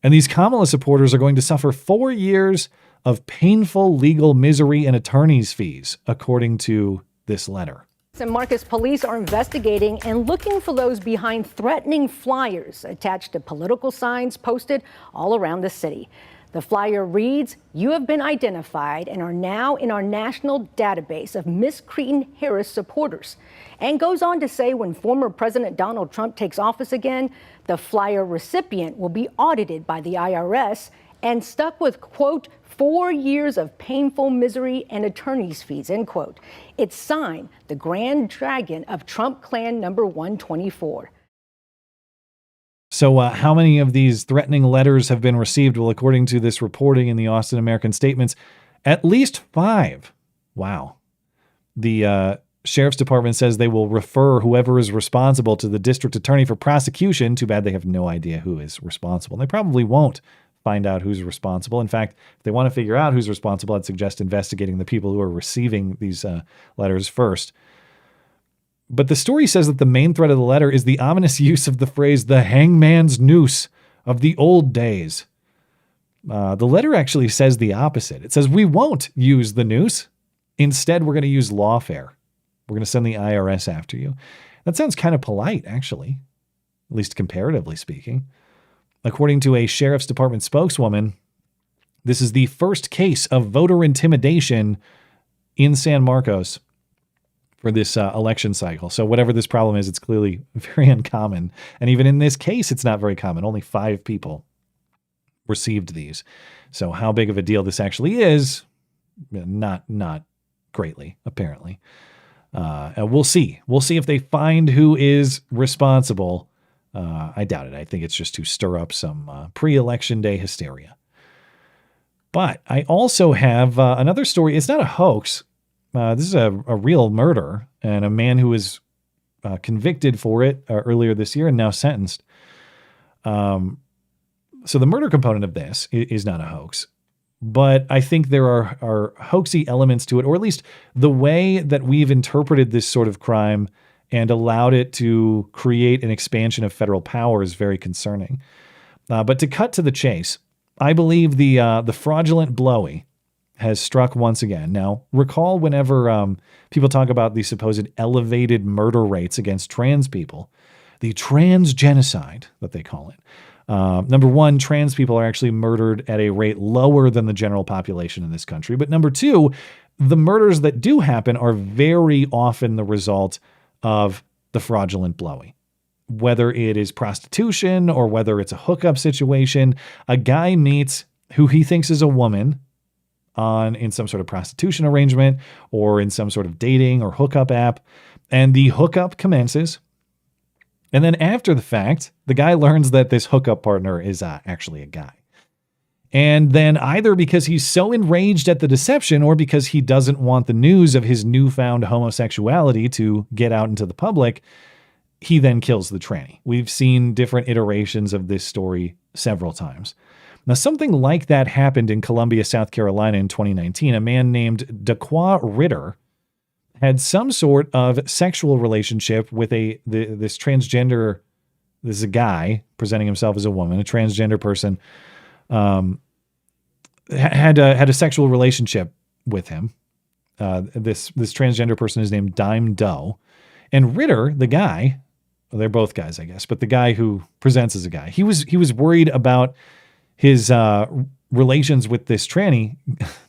And these Kamala supporters are going to suffer 4 years of painful legal misery and attorney's fees, according to this letter. And Marcus police are investigating and looking for those behind threatening flyers attached to political signs posted all around the city. The flyer reads, "You have been identified and are now in our national database of Miss Cretan-Harris supporters." And goes on to say when former President Donald Trump takes office again, the flyer recipient will be audited by the IRS and stuck with, quote, 4 years of painful misery and attorney's fees, end quote. It's signed the Grand Dragon of Trump Klan number 124. So how many of these threatening letters have been received? Well, according to this reporting in the Austin American Statements, at least 5. Wow. The Sheriff's Department says they will refer whoever is responsible to the district attorney for prosecution. Too bad they have no idea who is responsible. And they probably won't find out who's responsible. In fact, if they want to figure out who's responsible, I'd suggest investigating the people who are receiving these letters first. But the story says that the main thread of the letter is the ominous use of the phrase, the hangman's noose of the old days. The letter actually says the opposite. It says, we won't use the noose. Instead, we're going to use lawfare. We're going to send the IRS after you. That sounds kind of polite, actually, at least comparatively speaking. According to a Sheriff's Department spokeswoman, this is the first case of voter intimidation in San Marcos for this election cycle. So whatever this problem is, it's clearly very uncommon. And even in this case, it's not very common. Only 5 people received these. So how big of a deal this actually is, not greatly, apparently. We'll see. We'll see if they find who is responsible. I doubt it. I think it's just to stir up some pre-election day hysteria. But I also have another story. It's not a hoax. This is a real murder, and a man who was convicted for it earlier this year and now sentenced. So the murder component of this is not a hoax. But I think there are hoaxy elements to it, or at least the way that we've interpreted this sort of crime and allowed it to create an expansion of federal power is very concerning. But to cut to the chase, I believe the fraudulent blowy has struck once again. Now, recall whenever people talk about the supposed elevated murder rates against trans people, the trans genocide that they call it. Number one, trans people are actually murdered at a rate lower than the general population in this country. But number two, the murders that do happen are very often the result of the fraudulent blowy. Whether it is prostitution or whether it's a hookup situation, a guy meets who he thinks is a woman in some sort of prostitution arrangement or in some sort of dating or hookup app, and the hookup commences. And then after the fact, the guy learns that this hookup partner is actually a guy. And then either because he's so enraged at the deception or because he doesn't want the news of his newfound homosexuality to get out into the public, he then kills the tranny. We've seen different iterations of this story several times. Now, something like that happened in Columbia, South Carolina in 2019. A man named Daquan Ritter had some sort of sexual relationship with this transgender. This is a guy presenting himself as a woman, a transgender person. Had a sexual relationship with him. This transgender person is named Dime Doe, and Ritter, the guy, well, they're both guys, I guess, but the guy who presents as a guy, he was worried about his relations with this tranny,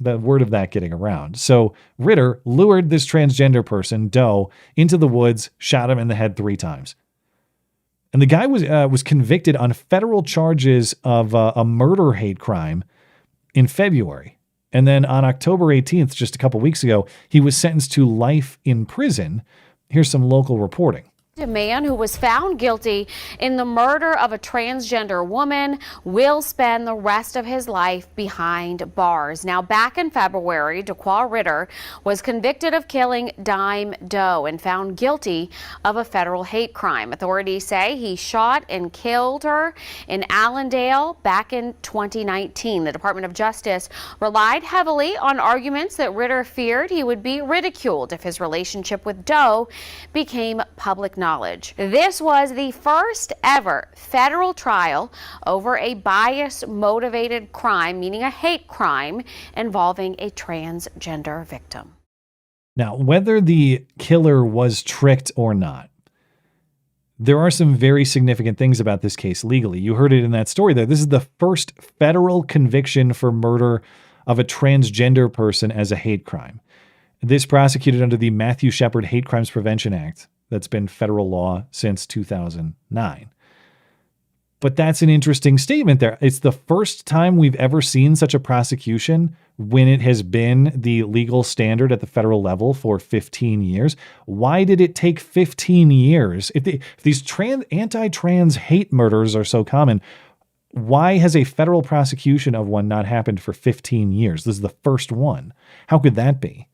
the word of that getting around. So Ritter lured this transgender person, Doe, into the woods, shot him in the head 3 times. And the guy was convicted on federal charges of a murder hate crime in February. And then on October 18th, just a couple weeks ago, he was sentenced to life in prison. Here's some local reporting. A man who was found guilty in the murder of a transgender woman will spend the rest of his life behind bars. Now, back in February, Daquan Ritter was convicted of killing Dime Doe and found guilty of a federal hate crime. Authorities say he shot and killed her in Allendale back in 2019. The Department of Justice relied heavily on arguments that Ritter feared he would be ridiculed if his relationship with Doe became public knowledge. knowledge. This was the first ever federal trial over a bias-motivated crime, meaning a hate crime, involving a transgender victim. Now, whether the killer was tricked or not, there are some very significant things about this case legally. You heard it in that story there. This is the first federal conviction for murder of a transgender person as a hate crime. This prosecuted under the Matthew Shepard Hate Crimes Prevention Act that's been federal law since 2009. But that's an interesting statement there. It's the first time we've ever seen such a prosecution when it has been the legal standard at the federal level for 15 years. Why did it take 15 years? If these anti-trans hate murders are so common, why has a federal prosecution of one not happened for 15 years? This is the first one. How could that be?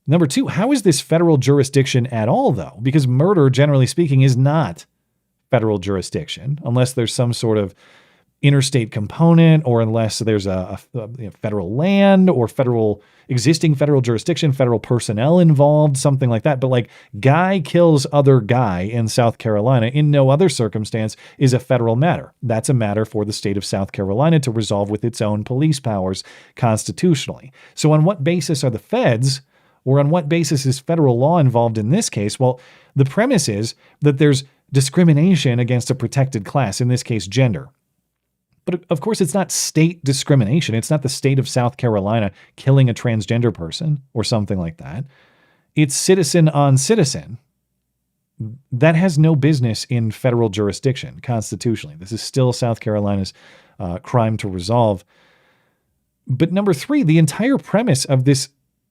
Number two, how is this federal jurisdiction at all, though? Because murder, generally speaking, is not federal jurisdiction unless there's some sort of interstate component, or unless there's a federal land or existing federal jurisdiction, federal personnel involved, something like that. But like guy kills other guy in South Carolina in no other circumstance is a federal matter. That's a matter for the state of South Carolina to resolve with its own police powers constitutionally. So on what basis are the feds, or on what basis is federal law involved in this case? Well, the premise is that there's discrimination against a protected class, in this case, gender. But of course, it's not state discrimination. It's not the state of South Carolina killing a transgender person or something like that. It's citizen on citizen. That has no business in federal jurisdiction constitutionally. This is still South Carolina's crime to resolve. But number three, the entire premise of this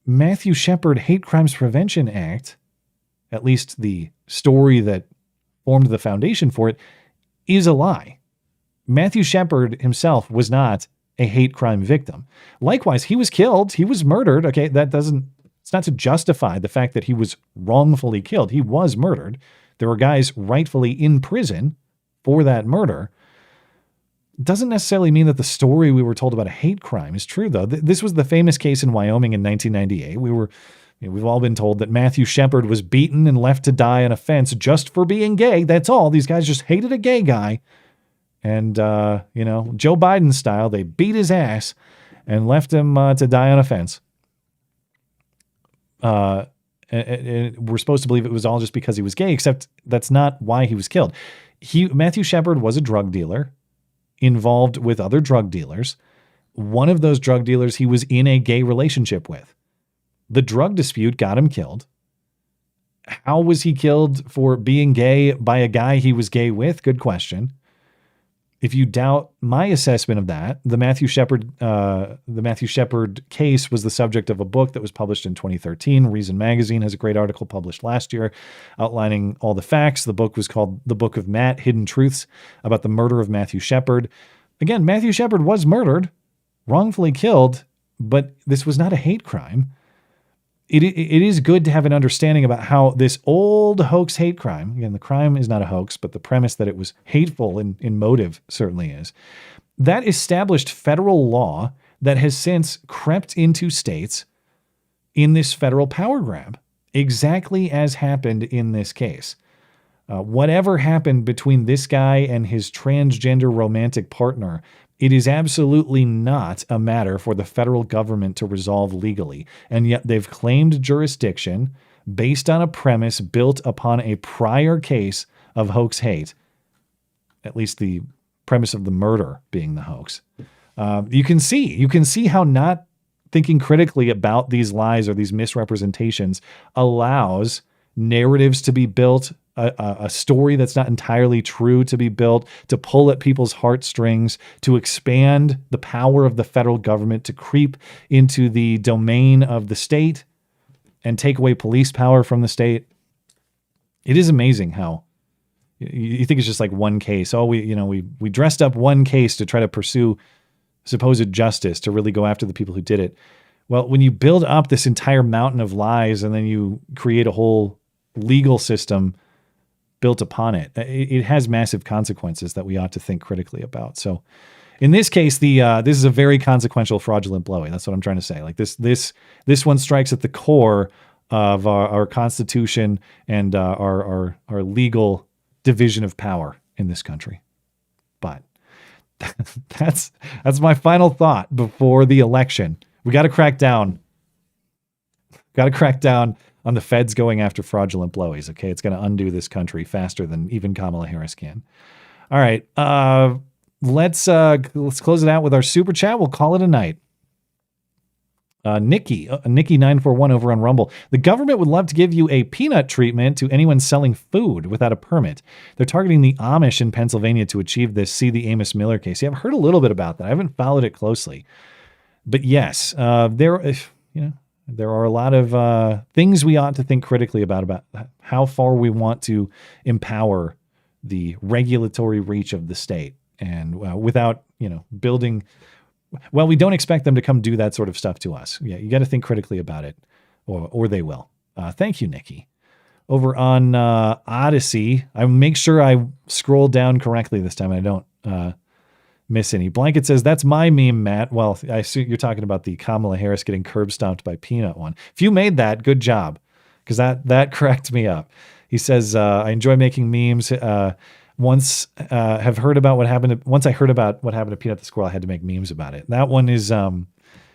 Matthew Shepard Hate Crimes Prevention Act, at least the story that formed the foundation for it, is a lie. Matthew Shepard himself was not a hate crime victim. Likewise, he was killed. He was murdered. Okay, it's not to justify the fact that he was wrongfully killed. He was murdered. There were guys rightfully in prison for that murder. Doesn't necessarily mean that the story we were told about a hate crime is true, though. This was the famous case in Wyoming in 1998. We've all been told that Matthew Shepard was beaten and left to die on a fence just for being gay. That's all. These guys just hated a gay guy. And, Joe Biden style, they beat his ass and left him to die on a fence. And we're supposed to believe it was all just because he was gay, except that's not why he was killed. Matthew Shepard was a drug dealer involved with other drug dealers. One of those drug dealers he was in a gay relationship with. The drug dispute got him killed. How was he killed for being gay by a guy he was gay with? Good question. If you doubt my assessment of that, the Matthew Shepard case was the subject of a book that was published in 2013. Reason Magazine has a great article published last year outlining all the facts. The book was called The Book of Matt, Hidden Truths, about the murder of Matthew Shepard. Again, Matthew Shepard was murdered, wrongfully killed, but this was not a hate crime. It is good to have an understanding about how this old hoax hate crime, again, the crime is not a hoax, but the premise that it was hateful in motive certainly is, that established federal law that has since crept into states in this federal power grab, exactly as happened in this case. Whatever happened between this guy and his transgender romantic partner, it is absolutely not a matter for the federal government to resolve legally, and yet they've claimed jurisdiction based on a premise built upon a prior case of hoax hate, at least the premise of the murder being the hoax. You can see how not thinking critically about these lies or these misrepresentations allows narratives to be built, a story that's not entirely true to be built, to pull at people's heartstrings, to expand the power of the federal government, to creep into the domain of the state and take away police power from the state. It is amazing how you think it's just like one case. Oh, we dressed up one case to try to pursue supposed justice, to really go after the people who did it. Well, when you build up this entire mountain of lies and then you create a whole legal system built upon it, it has massive consequences that we ought to think critically about. So in this case, this is a very consequential fraudulent blow. That's what I'm trying to say. Like this one strikes at the core of our Constitution and our legal division of power in this country. But that's my final thought before the election. We got to crack down. Got to crack down on the feds going after fraudulent blowies. Okay, it's going to undo this country faster than even Kamala Harris can. All right, let's close it out with our super chat. We'll call it a night. Nikki 941 over on Rumble. The government would love to give you a peanut treatment to anyone selling food without a permit. They're targeting the Amish in Pennsylvania to achieve this. See the Amos Miller case. Yeah, I've heard a little bit about that. I haven't followed it closely, but yes, there are a lot of things we ought to think critically about how far we want to empower the regulatory reach of the state, and without building. Well, we don't expect them to come do that sort of stuff to us. Yeah, you got to think critically about it, or they will. Thank you, Nikki. Over on Odyssey, I make sure I scroll down correctly this time. I don't miss any. Blanket says, that's my meme, Matt. Well, I assume you're talking about the Kamala Harris getting curb stomped by Peanut one. If you made that, good job, because that cracked me up. He says, I enjoy making memes. Once I heard about what happened to Peanut the Squirrel, I had to make memes about it. That one is, that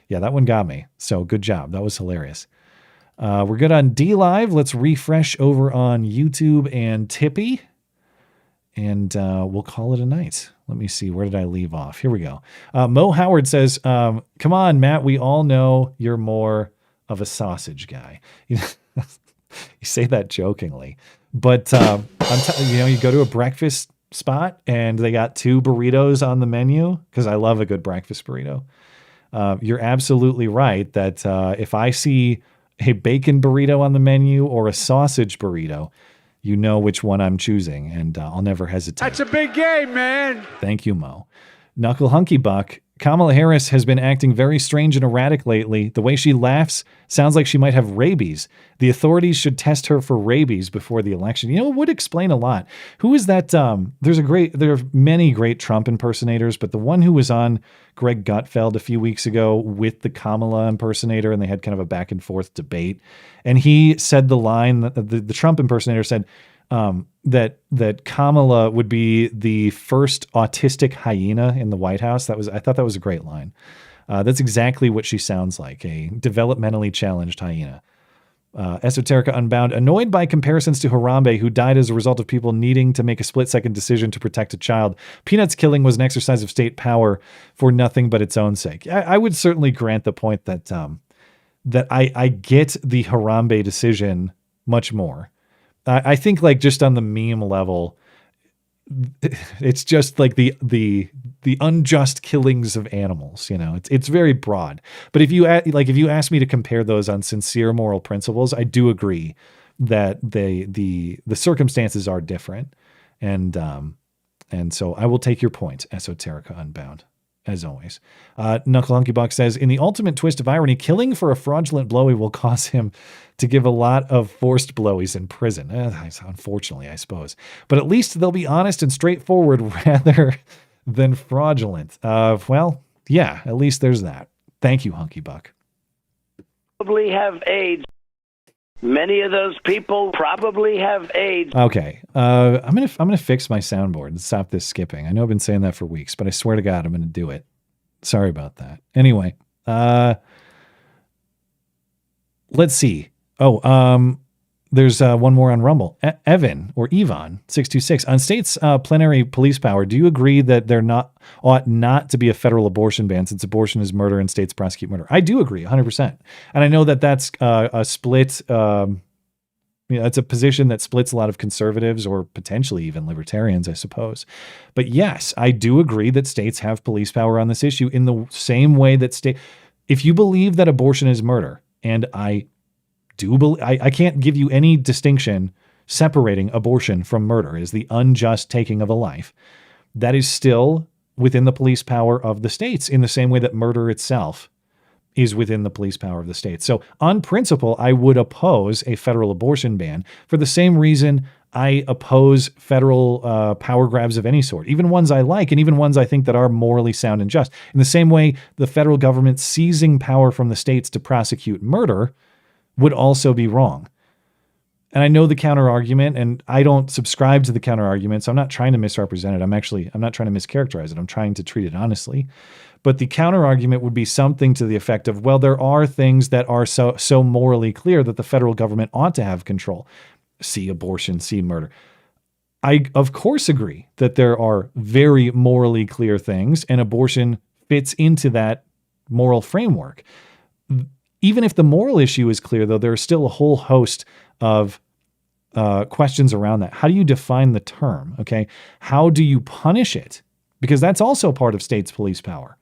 one got me. So good job. That was hilarious. We're good on D Live. Let's refresh over on YouTube and Tippy, and we'll call it a night. Let me see. Where did I leave off? Here we go. Mo Howard says, come on, Matt. We all know you're more of a sausage guy. You say that jokingly. But you go to a breakfast spot and they got 2 burritos on the menu, because I love a good breakfast burrito. You're absolutely right that if I see a bacon burrito on the menu or a sausage burrito, you know which one I'm choosing, and I'll never hesitate. That's a big game, man. Thank you, Mo. Knuckle Hunky Buck. Kamala Harris has been acting very strange and erratic lately. The way she laughs sounds like she might have rabies. The authorities should test her for rabies before the election. It would explain a lot. Who is that? There are many great Trump impersonators, but the one who was on Greg Gutfeld a few weeks ago with the Kamala impersonator, and they had kind of a back and forth debate. And he said the line that the Trump impersonator said, that Kamala would be the first autistic hyena in the White House. I thought that was a great line. That's exactly what she sounds like, a developmentally challenged hyena. Esoterica Unbound, annoyed by comparisons to Harambe, who died as a result of people needing to make a split-second decision to protect a child. Peanut's killing was an exercise of state power for nothing but its own sake. I would certainly grant the point that I get the Harambe decision much more. I think, like, just on the meme level, it's just like the unjust killings of animals. It's very broad. But if you ask me to compare those on sincere moral principles, I do agree that the circumstances are different, and so I will take your point, Esoterica Unbound, as always. Knuckle Hunky Buck says, in the ultimate twist of irony, killing for a fraudulent blowy will cause him to give a lot of forced blowies in prison. Unfortunately, I suppose. But at least they'll be honest and straightforward rather than fraudulent. Well, yeah, at least there's that. Thank you, Hunky Buck. Probably have AIDS. Many of those people probably have AIDS. Okay, I'm gonna fix my soundboard and stop this skipping. I know I've been saying that for weeks, but I swear to God, I'm gonna do it. Sorry about that. Anyway, let's see. There's one more on Rumble. Evan or Yvonne 626 on states' plenary police power. Do you agree that there ought not to be a federal abortion ban, since abortion is murder and states prosecute murder? I do agree 100%. And I know that that's a split. It's a position that splits a lot of conservatives, or potentially even libertarians, I suppose. But yes, I do agree that states have police power on this issue, in the same way that if you believe that abortion is murder, and I can't give you any distinction separating abortion from murder as the unjust taking of a life, that is still within the police power of the states, in the same way that murder itself is within the police power of the states. So on principle, I would oppose a federal abortion ban for the same reason I oppose federal power grabs of any sort, even ones I like, and even ones I think that are morally sound and just. In the same way, the federal government seizing power from the states to prosecute murder would also be wrong. And I know the counter argument, and I don't subscribe to the counter argument, so I'm not trying to misrepresent it. I'm not trying to mischaracterize it. I'm trying to treat it honestly. But the counter argument would be something to the effect of, well, there are things that are so morally clear that the federal government ought to have control. See abortion, see murder. I, of course, agree that there are very morally clear things, and abortion fits into that moral framework. Even if the moral issue is clear, though, there is still a whole host of questions around that. How do you define the term? Okay. How do you punish it? Because that's also part of states' police power.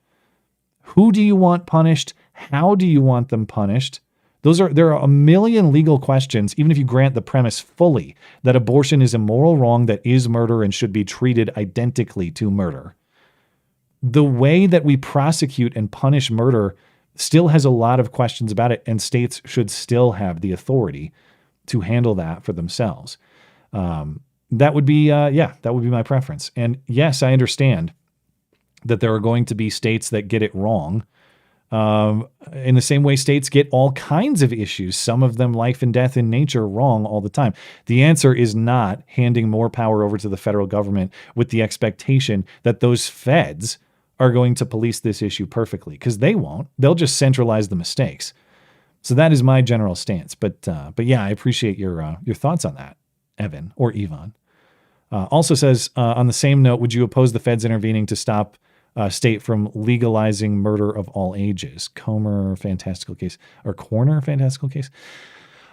Who do you want punished? How do you want them punished? There are a million legal questions, even if you grant the premise fully that abortion is a moral wrong that is murder and should be treated identically to murder. The way that we prosecute and punish murder still has a lot of questions about it, and states should still have the authority to handle that for themselves. That would be my preference. And yes, I understand that there are going to be states that get it wrong. In the same way states get all kinds of issues, some of them life and death in nature, wrong all the time. The answer is not handing more power over to the federal government with the expectation that those feds are going to police this issue perfectly, because they won't. They'll just centralize the mistakes. So that is my general stance. But yeah, I appreciate your thoughts on that, Evan or Yvonne. Also says, on the same note, would you oppose the feds intervening to stop state from legalizing murder of all ages? Corner fantastical case. I'm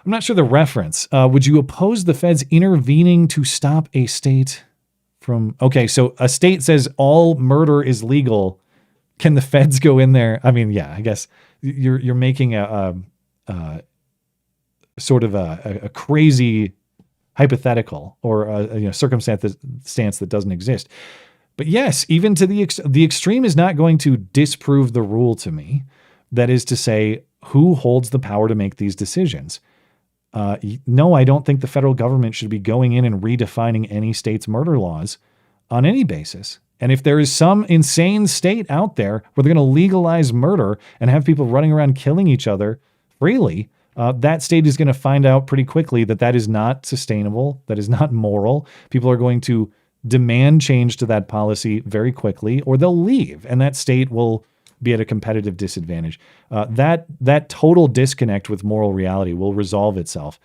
not sure the reference. Would you oppose the feds intervening to stop a state from... Okay, so a state says all murder is legal. Can the feds go in there? I mean, yeah, I guess you're making a sort of a crazy hypothetical or a circumstance that doesn't exist. But yes, even to the extreme is not going to disprove the rule to me. That is to say, who holds the power to make these decisions? No, I don't think the federal government should be going in and redefining any state's murder laws on any basis. And if there is some insane state out there where they're going to legalize murder and have people running around killing each other freely, that state is going to find out pretty quickly that that is not sustainable, that is not moral. People are going to demand change to that policy very quickly, or they'll leave, and that state will be at a competitive disadvantage. That total disconnect with moral reality will resolve itself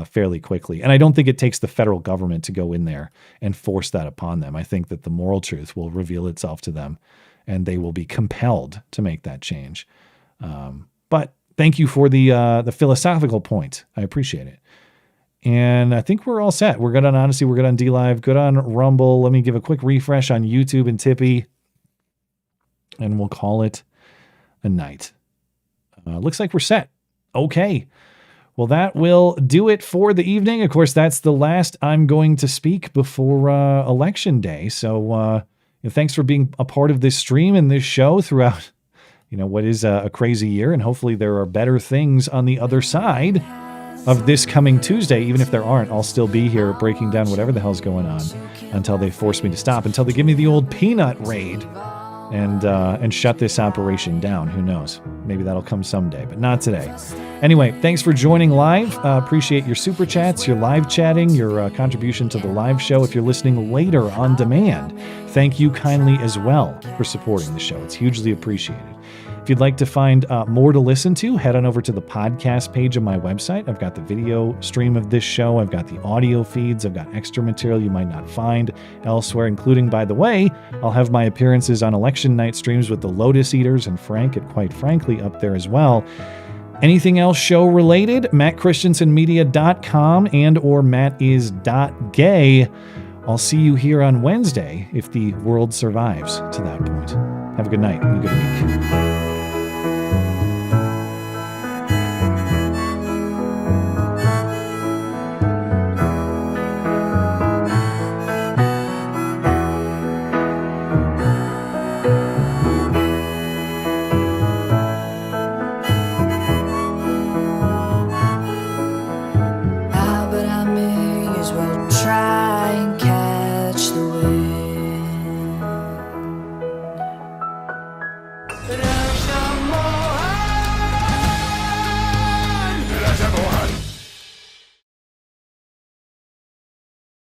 fairly quickly. And I don't think it takes the federal government to go in there and force that upon them. I think that the moral truth will reveal itself to them, and they will be compelled to make that change. But thank you for the philosophical point. I appreciate it. And I think we're all set. We're good on Odyssey. We're good on DLive. Good on Rumble. Let me give a quick refresh on YouTube and Tippy, and we'll call it a night. Looks like we're set. Okay. Well, that will do it for the evening. Of course, that's the last I'm going to speak before Election Day. So thanks for being a part of this stream and this show throughout what is a crazy year. And hopefully there are better things on the other side of this coming Tuesday. Even if there aren't, I'll still be here breaking down whatever the hell's going on until they force me to stop, until they give me the old peanut raid and shut this operation down. Who knows? Maybe that'll come someday, but not today. Anyway, thanks for joining live. Appreciate your super chats, your live chatting, your contribution to the live show. If you're listening later on demand, thank you kindly as well for supporting the show. It's hugely appreciated. If you'd like to find more to listen to, head on over to the podcast page of my website. I've got the video stream of this show. I've got the audio feeds. I've got extra material you might not find elsewhere, including, by the way, I'll have my appearances on election night streams with the Lotus Eaters and Frank at Quite Frankly up there as well. Anything else show related? MattChristiansenmedia.com and or mattis.gay. I'll see you here on Wednesday if the world survives to that point. Have a good night and a good week.